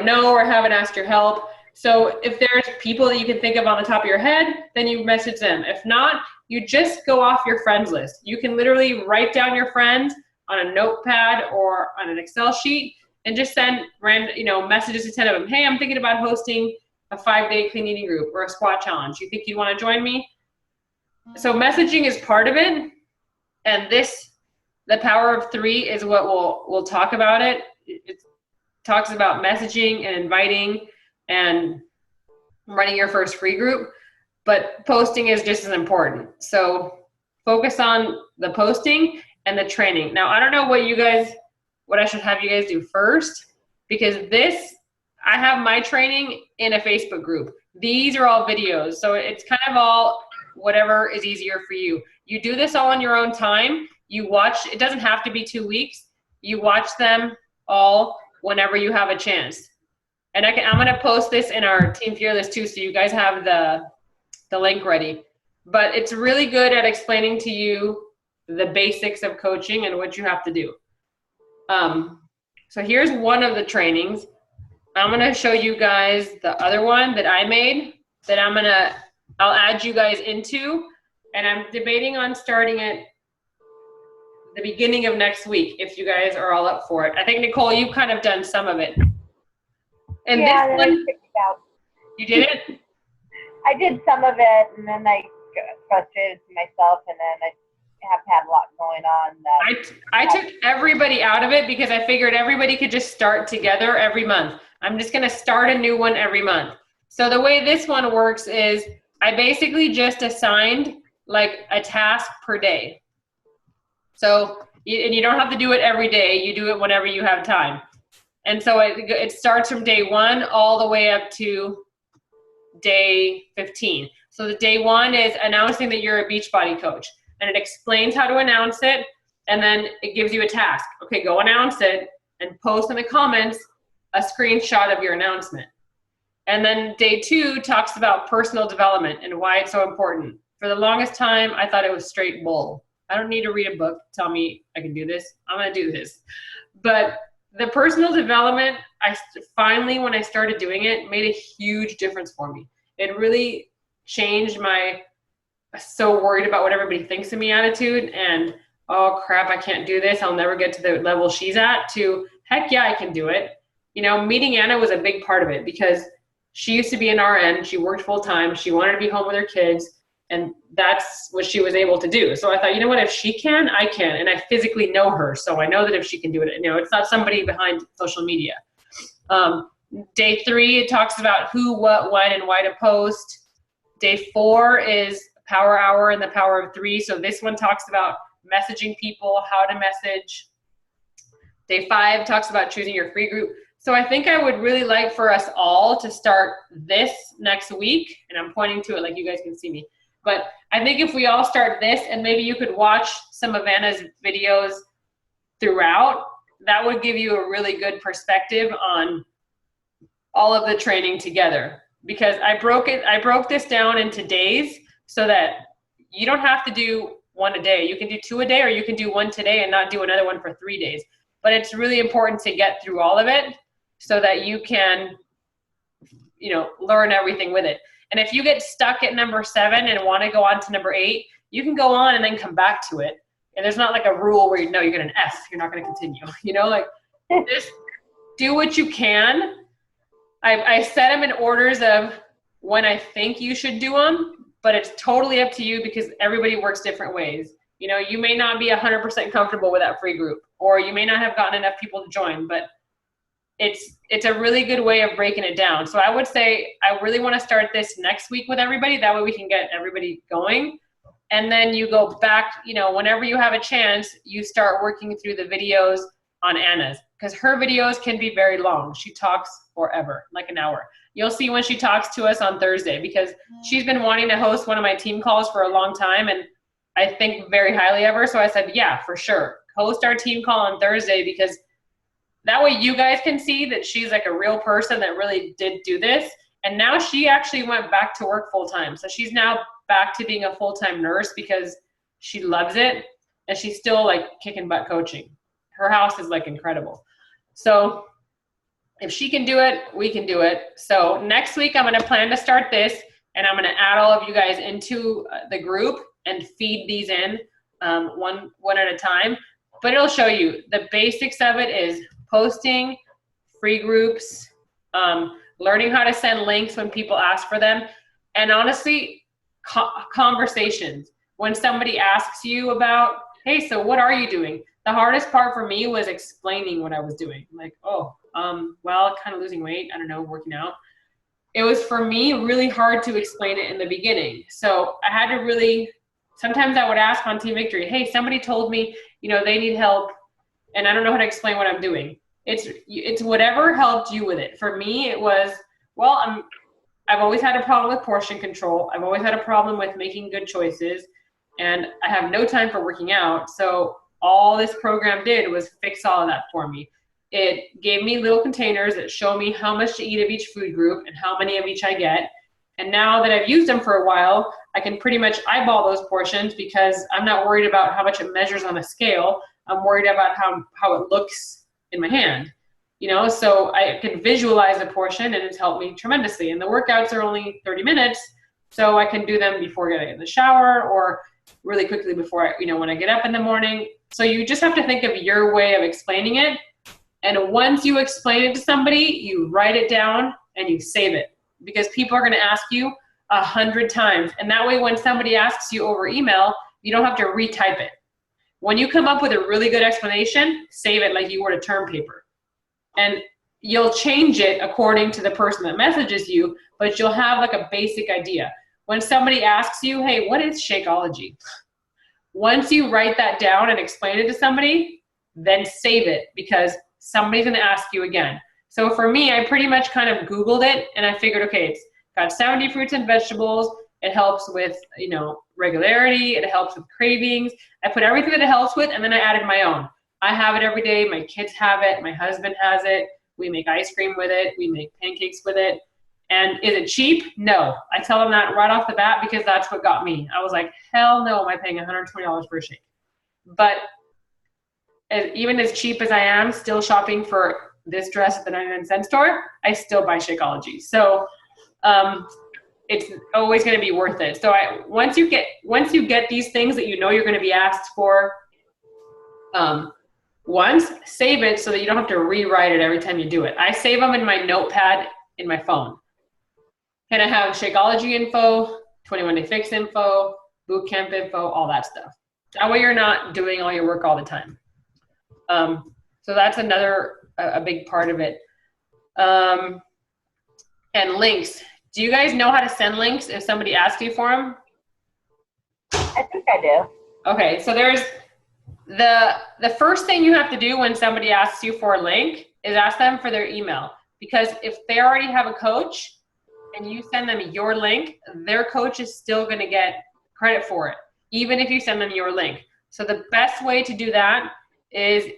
know or haven't asked your help. So if there's people that you can think of on the top of your head, then you message them. If not, you just go off your friends list. You can literally write down your friends on a notepad or on an Excel sheet and just send random, messages to 10 of them. Hey, I'm thinking about hosting a 5-day clean eating group or a squat challenge. You think you'd want to join me? So messaging is part of it. And the power of 3 is what we'll talk about it. It talks about messaging and inviting and running your first free group, but posting is just as important. So focus on the posting and the training. Now, I don't know what I should have you guys do first, because I have my training in a Facebook group. These are all videos. So it's kind of all whatever is easier for you. You do this all on your own time. You watch, it doesn't have to be 2 weeks. You watch them all whenever you have a chance. And I'm going to post this in our Team Fearless too, so you guys have the link ready. But it's really good at explaining to you the basics of coaching and what you have to do. So here's one of the trainings. I'm going to show you guys the other one that I made that I'll add you guys into, and I'm debating on starting it the beginning of next week if you guys are all up for it. I think, Nicole, you've kind of done some of it. And yeah, this then one, I picked it out. You did it? I did some of it, and then I got frustrated with myself, and then I have had a lot going on. I took everybody out of it because I figured everybody could just start together every month. I'm just going to start a new one every month. So the way this one works is I basically just assigned like a task per day. So, and you don't have to do it every day. You do it whenever you have time. And so it starts from day 1 all the way up to day 15. So the day 1 is announcing that you're a Beachbody coach. And it explains how to announce it. And then it gives you a task. Okay, go announce it and post in the comments a screenshot of your announcement. And then day 2 talks about personal development and why it's so important. For the longest time, I thought it was straight bull. I don't need to read a book to tell me I can do this. I'm going to do this. But the personal development, finally, when I started doing it, made a huge difference for me. It really changed my so worried about what everybody thinks of me attitude and, oh crap, I can't do this. I'll never get to the level she's at, to heck yeah, I can do it. Meeting Anna was a big part of it because she used to be an RN. She worked full time. She wanted to be home with her kids. And that's what she was able to do. So I thought, you know what, if she can, I can. And I physically know her. So I know that if she can do it, it's not somebody behind social media. Day 3, it talks about who, what, when, and why to post. Day 4 is Power Hour and the Power of 3. So this one talks about messaging people, how to message. Day 5 talks about choosing your free group. So I think I would really like for us all to start this next week. And I'm pointing to it like you guys can see me. But I think if we all start this, and maybe you could watch some of Anna's videos throughout, that would give you a really good perspective on all of the training together. Because I broke this down into days so that you don't have to do 1 a day. You can do 2 a day, or you can do 1 today and not do another one for 3 days. But it's really important to get through all of it so that you can, learn everything with it. And if you get stuck at number 7 and want to go on to number 8, you can go on and then come back to it. And there's not like a rule where you get an F, you're not going to continue. Just do what you can. I set them in orders of when I think you should do them, but it's totally up to you because everybody works different ways. You may not be 100% comfortable with that free group, or you may not have gotten enough people to join, but it's a really good way of breaking it down. So I would say I really want to start this next week with everybody. That way we can get everybody going. And then you go back, whenever you have a chance, you start working through the videos on Anna's, because her videos can be very long. She talks forever, like an hour. You'll see when she talks to us on Thursday, because she's been wanting to host one of my team calls for a long time, and I think very highly of her. So I said, yeah, for sure. Host our team call on Thursday, because that way you guys can see that she's like a real person that really did do this. And now she actually went back to work full time. So she's now back to being a full-time nurse because she loves it, and she's still like kicking butt coaching. Her house is like incredible. So if she can do it, we can do it. So next week I'm going to plan to start this, and I'm going to add all of you guys into the group and feed these in one at a time. But it'll show you the basics of it is posting, free groups, learning how to send links when people ask for them, and honestly, conversations. When somebody asks you about, hey, so what are you doing? The hardest part for me was explaining what I was doing. Like, well, kind of losing weight. I don't know, working out. It was, for me, really hard to explain it in the beginning. So I had to really, sometimes I would ask on Team Victory, hey, somebody told me, they need help, and I don't know how to explain what I'm doing. It's whatever helped you with it. For me, it was, well, I've always had a problem with portion control. I've always had a problem with making good choices, and I have no time for working out. So all this program did was fix all of that for me. It gave me little containers that show me how much to eat of each food group and how many of each I get. And now that I've used them for a while, I can pretty much eyeball those portions because I'm not worried about how much it measures on a scale. I'm worried about how it looks in my hand. So I can visualize a portion, and it's helped me tremendously. And the workouts are only 30 minutes, so I can do them before getting in the shower or really quickly before when I get up in the morning. So you just have to think of your way of explaining it. And once you explain it to somebody, you write it down and you save it, because people are going to ask you 100 times. And that way, when somebody asks you over email, you don't have to retype it. When you come up with a really good explanation, save it like you were a term paper. And you'll change it according to the person that messages you, but you'll have like a basic idea. When somebody asks you, hey, what is Shakeology? Once you write that down and explain it to somebody, then save it, because somebody's going to ask you again. So for me, I pretty much kind of Googled it, and I figured, okay, it's got 70 fruits and vegetables. It helps with, regularity. It helps with cravings. I put everything that it helps with, and then I added my own. I have it every day. My kids have it. My husband has it. We make ice cream with it. We make pancakes with it. And is it cheap? No. I tell them that right off the bat, because that's what got me. I was like, hell no, am I paying $120 for a shake? But even as cheap as I am still shopping for this dress at the 99-cent store, I still buy Shakeology. So it's always going to be worth it. So once you get these things that you're going to be asked for, once, save it so that you don't have to rewrite it every time you do it. I save them in my notepad in my phone. And I have Shakeology info, 21 Day Fix info, boot camp info, all that stuff. That way you're not doing all your work all the time. So that's another, a big part of it. And links. Do you guys know how to send links if somebody asks you for them? I think I do. Okay, so there's the first thing you have to do when somebody asks you for a link is ask them for their email. Because if they already have a coach and you send them your link, their coach is still going to get credit for it, even if you send them your link. So the best way to do that is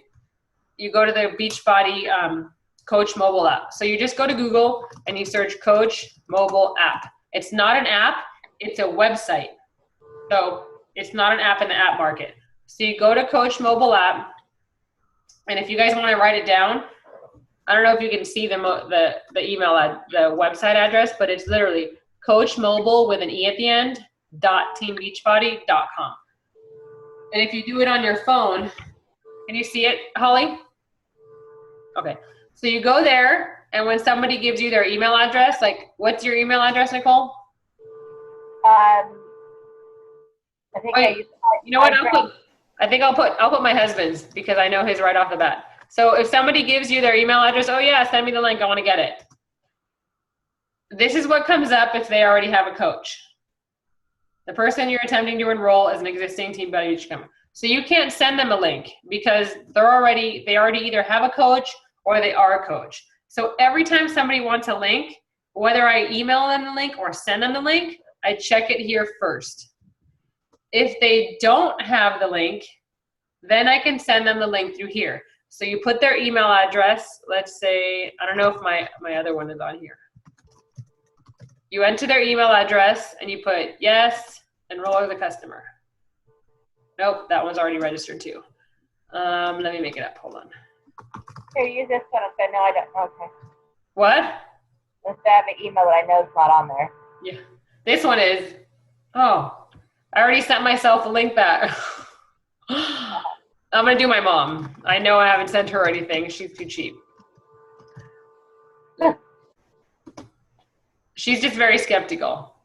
you go to the Beachbody Coach mobile app. So you just go to Google and you search Coach mobile app. It's not an app, it's a website. So it's not an app in the app market. So you go to Coach mobile app, and if you guys want to write it down, I don't know if you can see the email the website address, but it's literally Coach Mobile with an E at the end .teambeachbody.com. And if you do it on your phone, can you see it, Holly? Okay. So you go there, and when somebody gives you their email address, like, what's your email address, Nicole? I think you know what? I'll put my husband's because I know his right off the bat. So if somebody gives you their email address, oh yeah, send me the link, I want to get it. This is what comes up if they already have a coach. The person you're attempting to enroll is an existing TeamBuddy member. So you can't send them a link because they already either have a coach or they are a coach. So every time somebody wants a link, whether I email them the link or send them the link, I check it here first. If they don't have the link, then I can send them the link through here. So you put their email address, let's say, I don't know if my other one is on here. You enter their email address and you put, yes, enroll as a customer. Nope, that one's already registered too. Let me make it up, hold on. Here, use this one. Okay, no, I don't, okay. What? Let's have an email that I know is not on there. Yeah, this one is, oh, I already sent myself a link back. I'm gonna do my mom. I know I haven't sent her anything. She's too cheap. She's just very skeptical.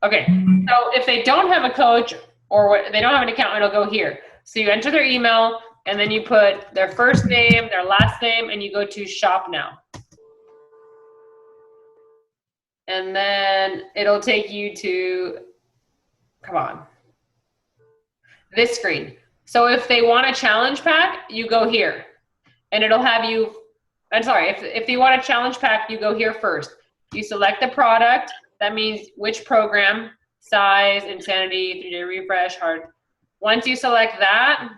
Okay, so if they don't have a coach or they don't have an account, it'll go here. So you enter their email and then you put their first name, their last name, and you go to shop now. And then it'll take you to, come on, this screen. So if they want a challenge pack, you go here and it'll have you, I'm sorry, if you want a challenge pack, you go here first. You select the product, that means which program, size, insanity, 3-day refresh, hard. Once you select that,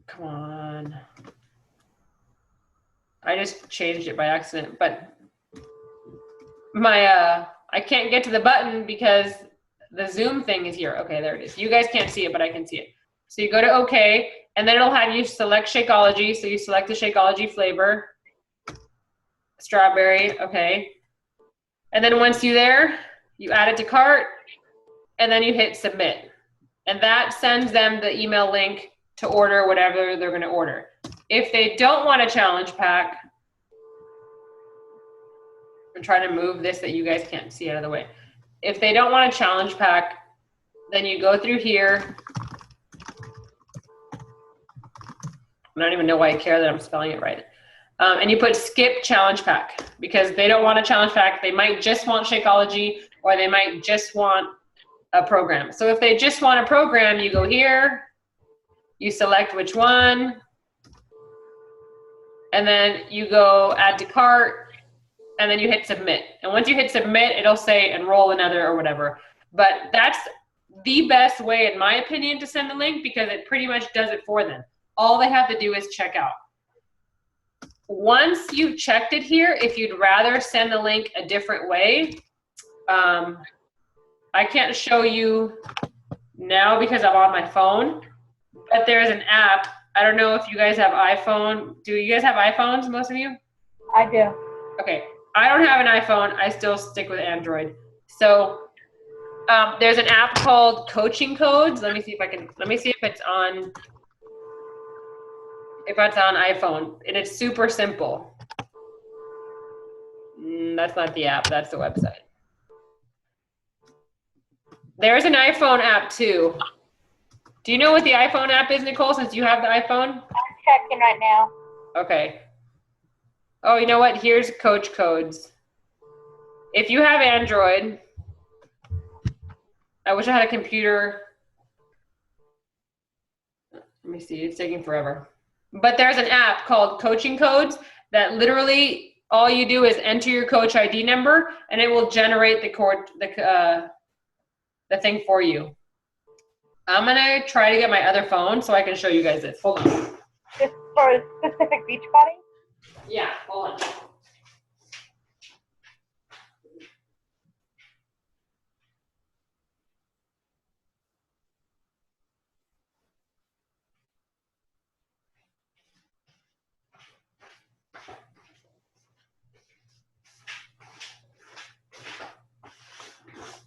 come on. I just changed it by accident, but I can't get to the button because the Zoom thing is here. Okay, there it is. You guys can't see it, but I can see it. So you go to OK, and then it'll have you select Shakeology. So you select the Shakeology flavor, strawberry, okay. And then once you're there, you add it to cart, and then you hit submit. And that sends them the email link to order whatever they're gonna order. If they don't want a challenge pack, I'm trying to move this that you guys can't see out of the way. If they don't want a challenge pack, then you go through here. I don't even know why I care that I'm spelling it right. And you put skip challenge pack because they don't want a challenge pack. They might just want Shakeology or they might just want a program. So if they just want a program, you go here, you select which one, and then you go add to cart, and then you hit submit. And once you hit submit, it'll say enroll another or whatever. But that's the best way, in my opinion, to send the link because it pretty much does it for them. All they have to do is check out. Once you've checked it here, if you'd rather send the link a different way, I can't show you now because I'm on my phone, but there's an app. I don't know if you guys have iPhone. Do you guys have iPhones, most of you? I do. Okay. I don't have an iPhone. I still stick with Android. So there's an app called Coaching Codes. Let me see if it's on iPhone. And it's super simple. That's not the app. That's the website. There's an iPhone app too. Do you know what the iPhone app is, Nicole, since you have the iPhone? I'm checking right now. Okay. Oh, you know what? Here's Coach Codes. If you have Android, I wish I had a computer. Let me see, it's taking forever. But there's an app called Coaching Codes that literally all you do is enter your coach ID number and it will generate the thing for you. I'm gonna try to get my other phone so I can show you guys this. Hold on. Just for a specific Beachbody? Yeah, hold on.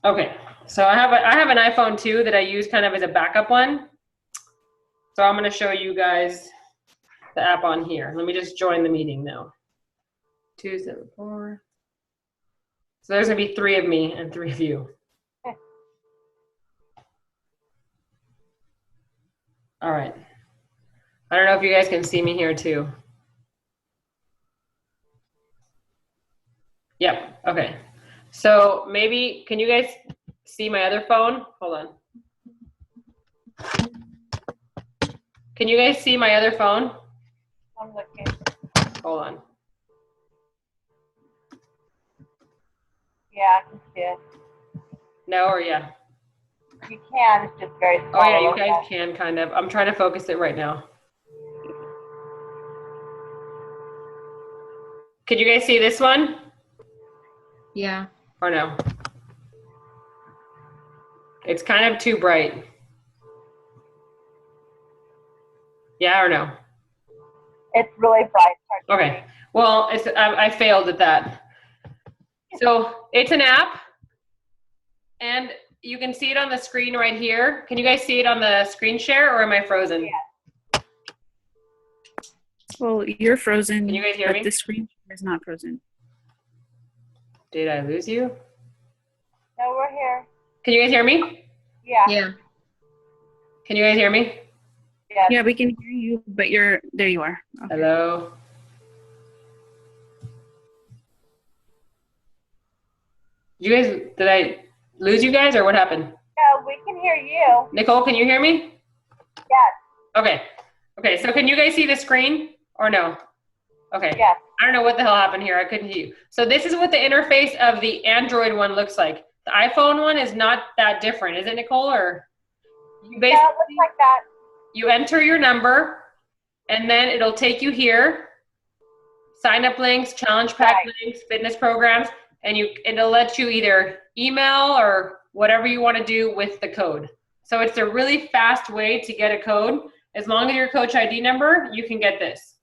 Okay, so I have an iPhone 2 that I use kind of as a backup one. So I'm going to show you guys the app on here. Let me just join the meeting now. 274. So there's going to be 3 of me and 3 of you. All right. I don't know if you guys can see me here too. Yep, okay. So maybe, can you guys see my other phone? Hold on. Can you guys see my other phone? I'm looking. Hold on. Yeah, I can see it. No, or yeah? You can, it's just very small. Oh yeah, you guys can kind of. I'm trying to focus it right now. Could you guys see this one? Yeah. Or no? It's kind of too bright. Yeah or no? It's really bright. Okay. Well, I failed at that. So it's an app, and you can see it on the screen right here. Can you guys see it on the screen share, or am I frozen? Yeah. Well, you're frozen. Can you guys hear but me? The screen is not frozen. Did I lose you? No, we're here. Can you guys hear me? Yeah. Yeah. Can you guys hear me? Yes. Yeah, we can hear you, but there you are. Okay. Hello? Did I lose you guys, or what happened? No, we can hear you. Nicole, can you hear me? Yes. Okay, so can you guys see the screen, or no? Okay. Yes. I don't know what the hell happened here. I couldn't hear you. So this is what the interface of the Android one looks like. The iPhone one is not that different, is it, Nicole? Or you basically, Yeah, it looks like that. you enter your number, and then it'll take you here. Sign up links, challenge pack links, fitness programs, and it'll let you either email or whatever you want to do with the code. So it's a really fast way to get a code. As long as your coach ID number, you can get this.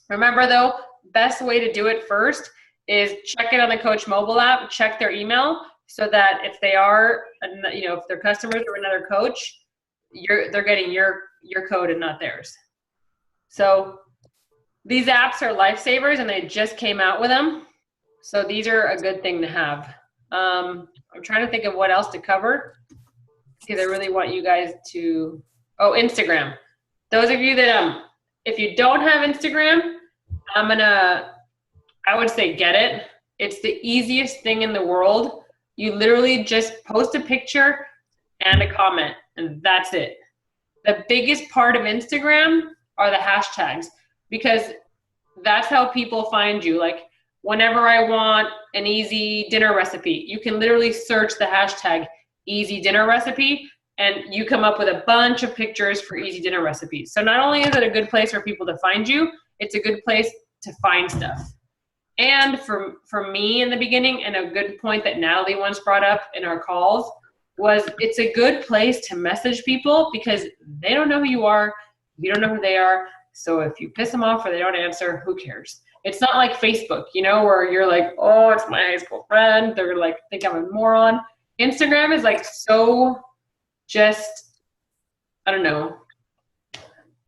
Remember though, best way to do it first is check it on the Coach mobile app, check their email, so that if they are, if they're customers or another coach, they're getting your code and not theirs. So these apps are lifesavers, and they just came out with them. So these are a good thing to have. I'm trying to think of what else to cover, because I really want you guys to, Instagram. Those of you that, if you don't have Instagram, I would say get it. It's the easiest thing in the world. You literally just post a picture and a comment, and that's it. The biggest part of Instagram are the hashtags, because that's how people find you. Like whenever I want an easy dinner recipe, you can literally search the hashtag easy dinner recipe, and you come up with a bunch of pictures for easy dinner recipes. So not only is it a good place for people to find you, it's a good place to find stuff. And for me in the beginning, and a good point that Natalie once brought up in our calls, was it's a good place to message people, because they don't know who you are, you don't know who they are. So if you piss them off or they don't answer, who cares? It's not like Facebook, where you're like, oh, it's my high school friend. They're like, think I'm a moron. Instagram is like so just, I don't know,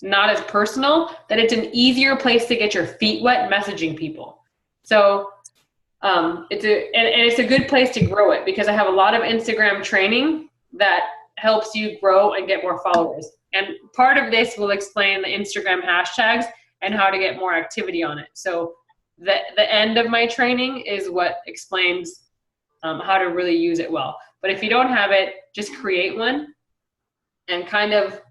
not as personal, that it's an easier place to get your feet wet messaging people. So it's a good place to grow it, because I have a lot of Instagram training that helps you grow and get more followers. And part of this will explain the Instagram hashtags and how to get more activity on it. So the end of my training is what explains how to really use it well. But if you don't have it, just create one and kind of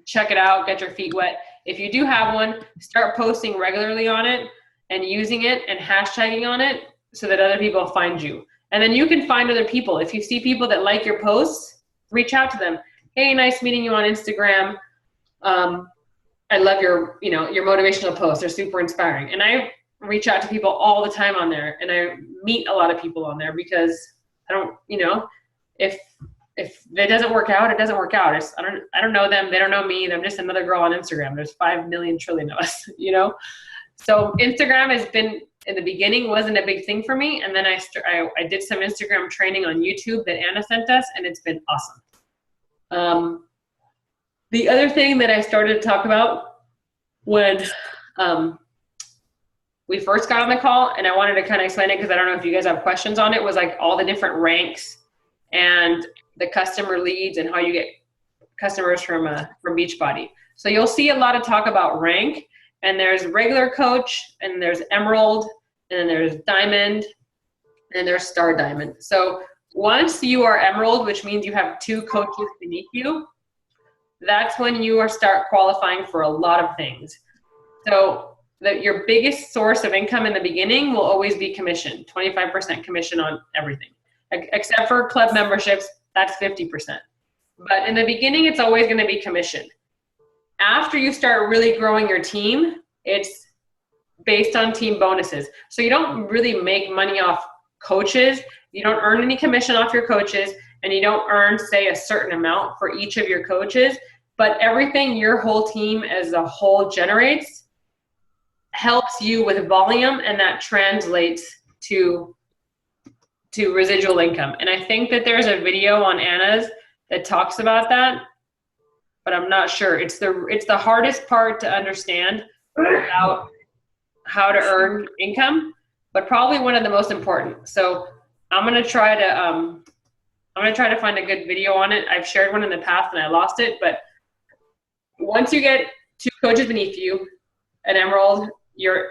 check it out, get your feet wet. If you do have one, start posting regularly on it and using it and hashtagging on it so that other people find you. And then you can find other people. If you see people that like your posts, reach out to them. Hey, nice meeting you on Instagram. I love your motivational posts. They're super inspiring. And I reach out to people all the time on there, and I meet a lot of people on there because I don't, if it doesn't work out, it doesn't work out. I don't know them. They don't know me. I'm just another girl on Instagram. There's 5 million trillion of us, So Instagram has been, in the beginning, wasn't a big thing for me. And then I did some Instagram training on YouTube that Anna sent us, and it's been awesome. The other thing that I started to talk about when we first got on the call, and I wanted to kind of explain it because I don't know if you guys have questions on it, was like all the different ranks and the customer leads and how you get customers from Beachbody. So you'll see a lot of talk about rank, and there's regular coach, and there's emerald, and then there's diamond, and there's star diamond. So once you are emerald, which means you have 2 coaches beneath you, that's when you start qualifying for a lot of things. So your biggest source of income in the beginning will always be commission, 25% commission on everything, except for club memberships, that's 50%. But in the beginning, it's always going to be commission. After you start really growing your team, it's based on team bonuses. So you don't really make money off coaches. You don't earn any commission off your coaches, and you don't earn, say, a certain amount for each of your coaches. But everything your whole team as a whole generates helps you with volume, and that translates to residual income. And I think that there's a video on Anna's that talks about that, but I'm not sure. It's the hardest part to understand about how to earn income, but probably one of the most important. So I'm gonna try to find a good video on it. I've shared one in the past and I lost it, but once you get 2 coaches beneath you, an emerald, you're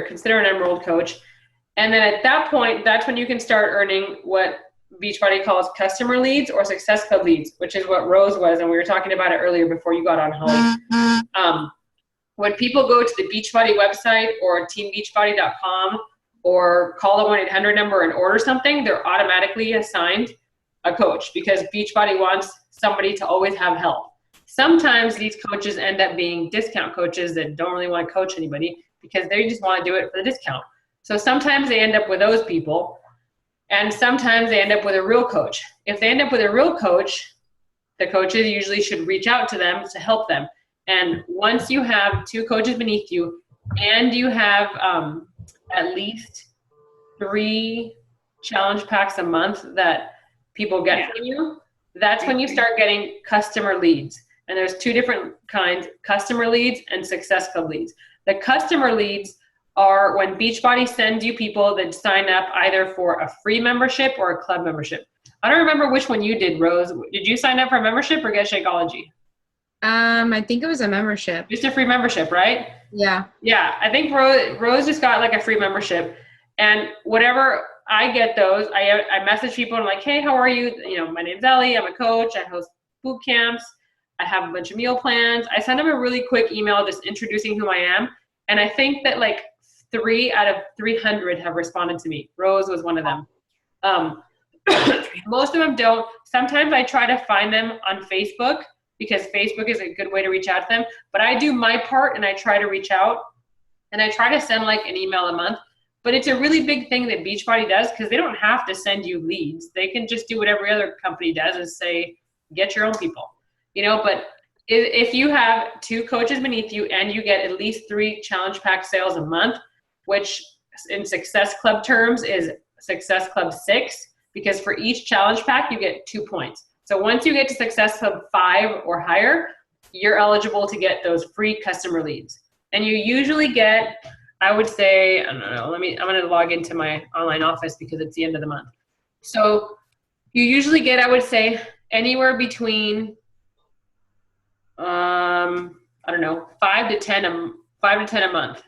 considered an emerald coach. And then at that point, that's when you can start earning what Beachbody calls customer leads or Success Club leads, which is what Rose was. And we were talking about it earlier before you got on home. When people go to the Beachbody website or teambeachbody.com or call the 1-800 number and order something, they're automatically assigned a coach because Beachbody wants somebody to always have help. Sometimes these coaches end up being discount coaches that don't really want to coach anybody because they just want to do it for the discount. So sometimes they end up with those people, and sometimes they end up with a real coach. If they end up with a real coach, the coaches usually should reach out to them to help them. And once you have 2 coaches beneath you and you have at least 3 challenge packs a month that people get from you, that's when you start getting customer leads. And there's 2 different kinds, customer leads and Success Club leads. The customer leads are when Beachbody sends you people that sign up either for a free membership or a club membership. I don't remember which one you did, Rose. Did you sign up for a membership or get Shakeology? I think it was a membership. Just a free membership, right? Yeah. Yeah, I think Rose just got like a free membership. And whatever I get those, I message people and I'm like, hey, how are you? My name's Ellie. I'm a coach. I host boot camps. I have a bunch of meal plans. I send them a really quick email just introducing who I am. And I think that like 3 out of 300 have responded to me. Rose was one of them. Most of them don't. Sometimes I try to find them on Facebook because Facebook is a good way to reach out to them. But I do my part and I try to reach out. And I try to send like an email a month. But it's a really big thing that Beachbody does because they don't have to send you leads. They can just do what every other company does and say, get your own people. But if you have 2 coaches beneath you and you get at least 3 challenge pack sales a month, which in Success Club terms is Success Club 6, because for each challenge pack, you get 2 points. So once you get to Success Club 5 or higher, you're eligible to get those free customer leads. And you usually get, I would say, I don't know, I'm going to log into my online office because it's the end of the month. So You usually get, I would say, anywhere between, I don't know, 5 to 10 a month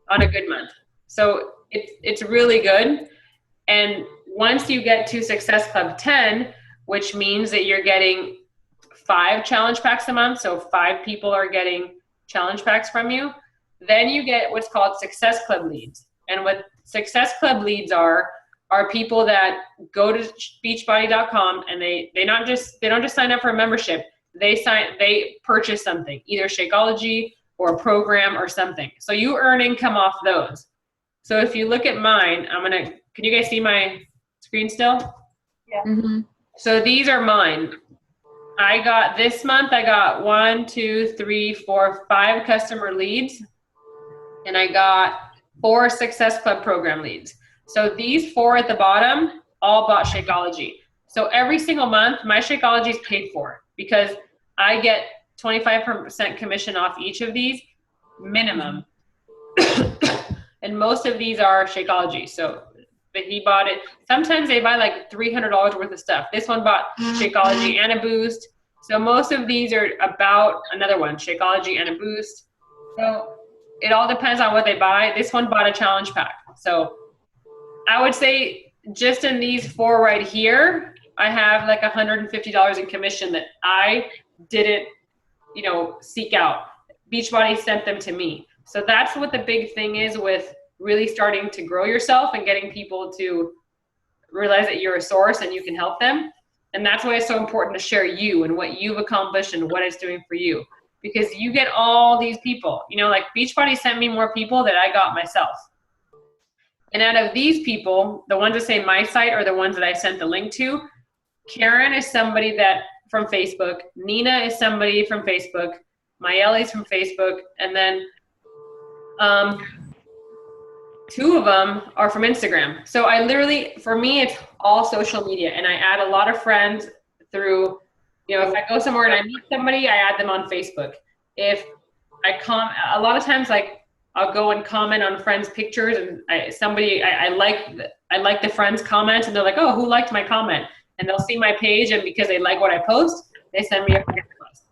on a good month. So it's really good. And once you get to Success Club 10, which means that you're getting 5 challenge packs a month, so 5 people are getting challenge packs from you, then you get what's called Success Club leads. And what Success Club leads are people that go to Beachbody.com and they don't just sign up for a membership. They purchase something, either Shakeology or a program or something. So you earn income off those. So if you look at mine, can you guys see my screen still? Yeah. Mm-hmm. So these are mine. This month I got 1, 2, 3, 4, 5 customer leads, and I got 4 Success Club program leads. So these 4 at the bottom all bought Shakeology. So every single month my Shakeology is paid for because I get 25% commission off each of these minimum. And most of these are Shakeology. So but he bought it. Sometimes they buy like $300 worth of stuff. This one bought Shakeology and a Boost. So most of these are about another one, Shakeology and a Boost. So it all depends on what they buy. This one bought a challenge pack. So I would say just in these 4 right here, I have like $150 in commission that I didn't, seek out. Beachbody sent them to me. So that's what the big thing is with really starting to grow yourself and getting people to realize that you're a source and you can help them. And that's why it's so important to share you and what you've accomplished and what it's doing for you. Because you get all these people, like Beachbody sent me more people than I got myself. And out of these people, the ones that say my site are the ones that I sent the link to. Karen is somebody that from Facebook. Nina is somebody from Facebook. Mayeli's from Facebook. And then 2 of them are from Instagram. So I literally, for me, it's all social media. And I add a lot of friends through, if I go somewhere and I meet somebody, I add them on Facebook. If a lot of times, like, I'll go and comment on friends' pictures and I like the friend's comments and they're like, oh, who liked my comment? And they'll see my page and because they like what I post, they send me a friend request.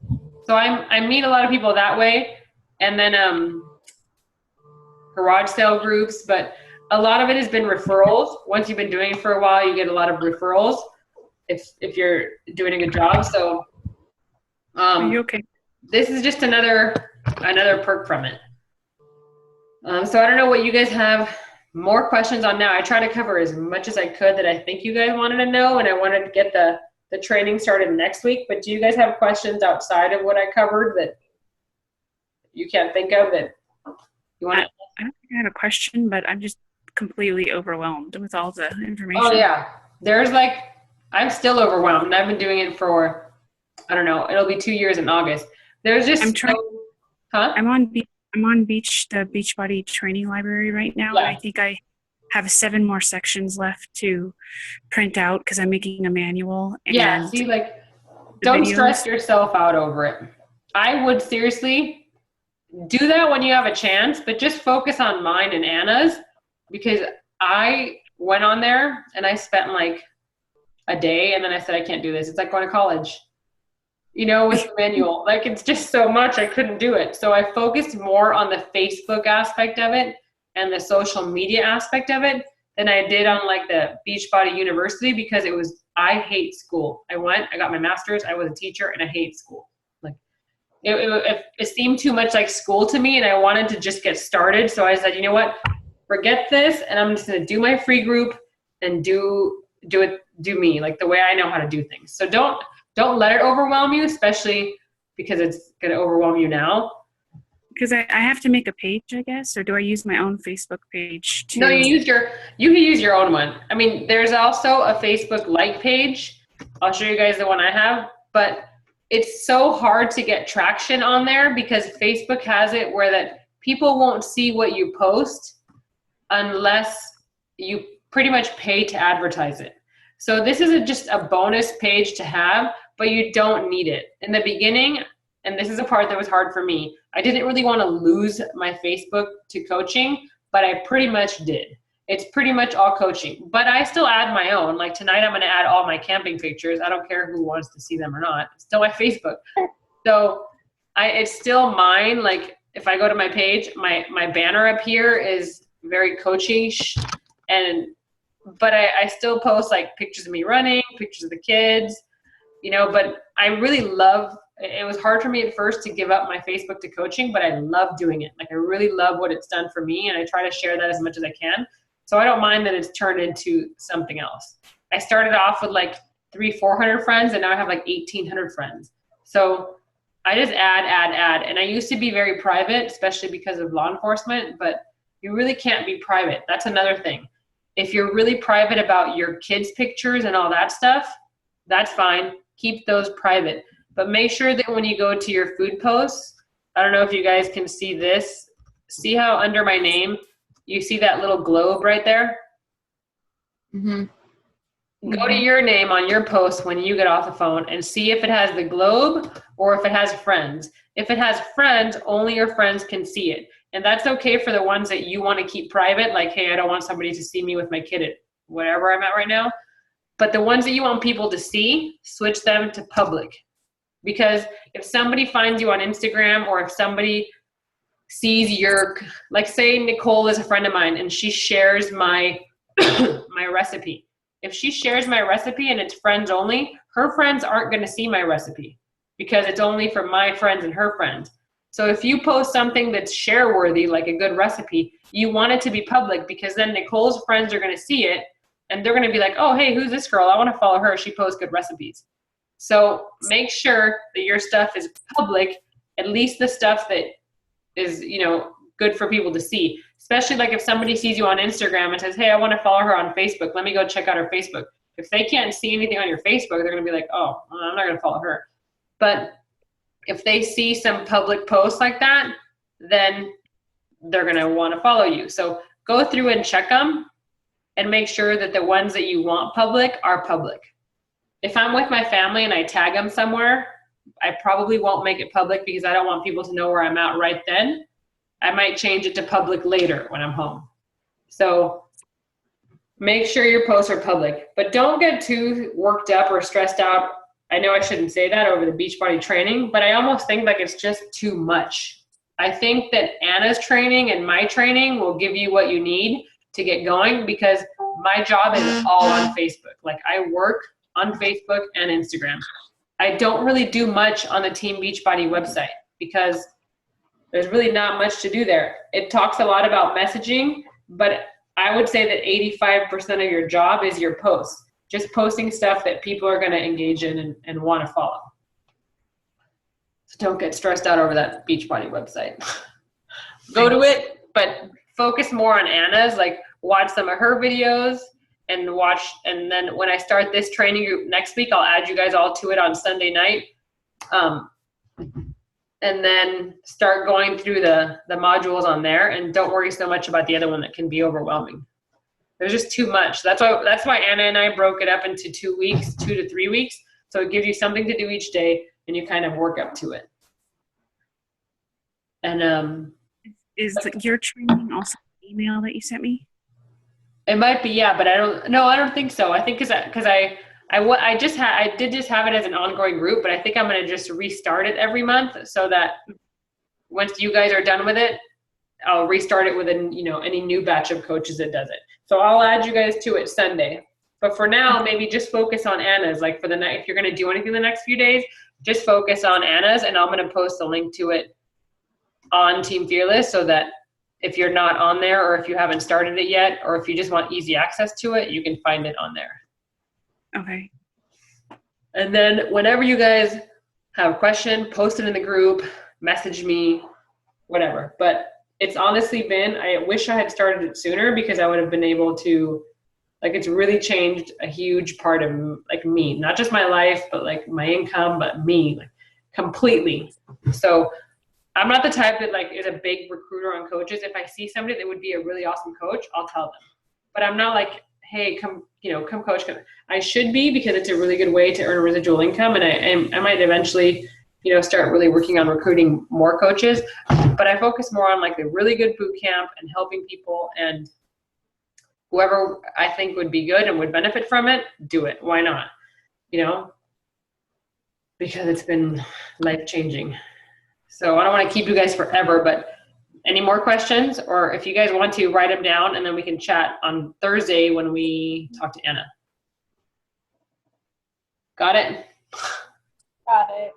So I meet a lot of people that way. And then garage sale groups, but a lot of it has been referrals. Once you've been doing it for a while, you get a lot of referrals if you're doing a good job. So Are you okay? This is just another perk from it. So I don't know what you guys have more questions on now. I try to cover as much as I could that I think you guys wanted to know, and I wanted to get the training started next week. But do you guys have questions outside of what I covered that you can't think of that you want to? I don't think I have a question, but I'm just completely overwhelmed with all the information. Oh yeah, I'm still overwhelmed. I've been doing it for, I don't know, it'll be 2 years in August. There's just I'm on the Beachbody training library right now, and I think I have 7 more sections left to print out because I'm making a manual. And see, don't stress yourself out over it. I would seriously do that when you have a chance, but just focus on mine and Anna's, because I went on there and I spent like a day and then I said, I can't do this. It's like going to college, with the manual. Like, it's just so much, I couldn't do it. So I focused more on the Facebook aspect of it and the social media aspect of it than I did on like the Beachbody University, because I hate school. I got my master's, I was a teacher, and I hate school. It seemed too much like school to me, and I wanted to just get started. So I said, you know what, forget this, and I'm just going to do my free group and do me, like the way I know how to do things. So don't let it overwhelm you, especially because it's going to overwhelm you now. Because I have to make a page, I guess, or do I use my own Facebook page too? No, you can use your own one. I mean, there's also a Facebook like page. I'll show you guys the one I have, but it's so hard to get traction on there because Facebook has it where that people won't see what you post unless you pretty much pay to advertise it. So this is just a bonus page to have, but you don't need it. In the beginning, and this is a part that was hard for me, I didn't really want to lose my Facebook to coaching, but I pretty much did. It's pretty much all coaching, but I still add my own. Like tonight, I'm going to add all my camping pictures. I don't care who wants to see them or not. It's still my Facebook. So it's still mine. Like if I go to my page, my banner up here is very coachy, but I still post like pictures of me running, pictures of the kids, but I really love, it was hard for me at first to give up my Facebook to coaching, but I love doing it. Like I really love what it's done for me, and I try to share that as much as I can. So I don't mind that it's turned into something else. I started off with like 300-400 friends, and now I have like 1,800 friends. So I just add. And I used to be very private, especially because of law enforcement, but you really can't be private. That's another thing. If you're really private about your kids' pictures and all that stuff, that's fine. Keep those private. But make sure that when you go to your food posts, I don't know if you guys can see this. See how under my name, you see that little globe right there? Mm-hmm. Go to your name on your post when you get off the phone and see if it has the globe or if it has friends. If it has friends, only your friends can see it. And that's okay for the ones that you want to keep private, like, hey, I don't want somebody to see me with my kid at wherever I'm at right now. But the ones that you want people to see, switch them to public. Because if somebody finds you on Instagram, or if somebody sees like say Nicole is a friend of mine and she shares my my recipe. If she shares my recipe and it's friends only, her friends aren't going to see my recipe because it's only for my friends and her friends. So if you post something that's share worthy, like a good recipe, you want it to be public, because then Nicole's friends are going to see it and they're going to be like, oh, hey, who's this girl? I want to follow her. She posts good recipes. So make sure that your stuff is public, at least the stuff that is, good for people to see. Especially like if somebody sees you on Instagram and says, hey, I want to follow her on Facebook. Let me go check out her Facebook. If they can't see anything on your Facebook, they're going to be like, oh, I'm not going to follow her. But if they see some public posts like that, then they're going to want to follow you. So go through and check them and make sure that the ones that you want public are public. If I'm with my family and I tag them somewhere, I probably won't make it public because I don't want people to know where I'm at right then. I might change it to public later when I'm home. So make sure your posts are public, but don't get too worked up or stressed out. I know I shouldn't say that over the Beachbody training, but I almost think like it's just too much. I think that Anna's training and my training will give you what you need to get going, because my job is all on Facebook. Like I work on Facebook and Instagram. I don't really do much on the Team Beachbody website because there's really not much to do there. It talks a lot about messaging, but I would say that 85% of your job is your posts. Just posting stuff that people are going to engage in and want to follow. So don't get stressed out over that Beachbody website. Go to it, but focus more on Anna's, like watch some of her videos and then when I start this training group next week, I'll add you guys all to it on Sunday night. And then start going through the modules on there, and don't worry so much about the other one that can be overwhelming. There's just too much. That's why Anna and I broke it up into 2 weeks, 2 to 3 weeks. So it gives you something to do each day and you kind of work up to it. And is your training also an email that you sent me? It might be, yeah, but I don't think so. I think because I did just have it as an ongoing group, but I think I'm going to just restart it every month so that once you guys are done with it, I'll restart it with any new batch of coaches that does it. So I'll add you guys to it Sunday. But for now, maybe just focus on Anna's. Like for the night, if you're going to do anything the next few days, just focus on Anna's, and I'm going to post a link to it on Team Fearless so that if you're not on there, or if you haven't started it yet, or if you just want easy access to it, you can find it on there. Okay. And then whenever you guys have a question, post it in the group, message me, whatever. But it's honestly been, I wish I had started it sooner, because I would have been able to, like, it's really changed a huge part of like me, not just my life, but like my income, but me, like completely. So I'm not the type that like is a big recruiter on coaches. If I see somebody that would be a really awesome coach, I'll tell them. But I'm not like, hey, come coach. I should be, because it's a really good way to earn residual income. And I might eventually, start really working on recruiting more coaches. But I focus more on like the really good boot camp and helping people and whoever I think would be good and would benefit from it, do it. Why not? Because it's been life-changing. So I don't want to keep you guys forever, but any more questions? Or if you guys want to, write them down, and then we can chat on Thursday when we talk to Anna. Got it? Got it.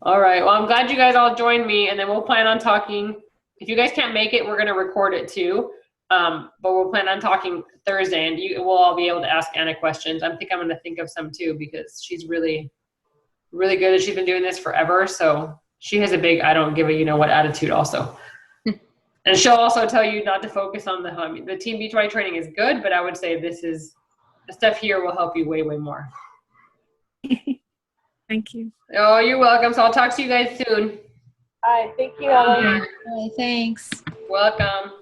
All right. Well, I'm glad you guys all joined me, and then we'll plan on talking. If you guys can't make it, we're going to record it too. But we'll plan on talking Thursday, and we'll all be able to ask Anna questions. I think I'm going to think of some too, because she's really, really good, and she's been doing this forever. So she has a big I don't give a you-know-what attitude also. And she'll also tell you not to focus on the Team Beachbody training is good, but I would say the stuff here will help you way, way more. Thank you. Oh, you're welcome. So I'll talk to you guys soon. All right. Thank you, Ellen. Thanks. Welcome.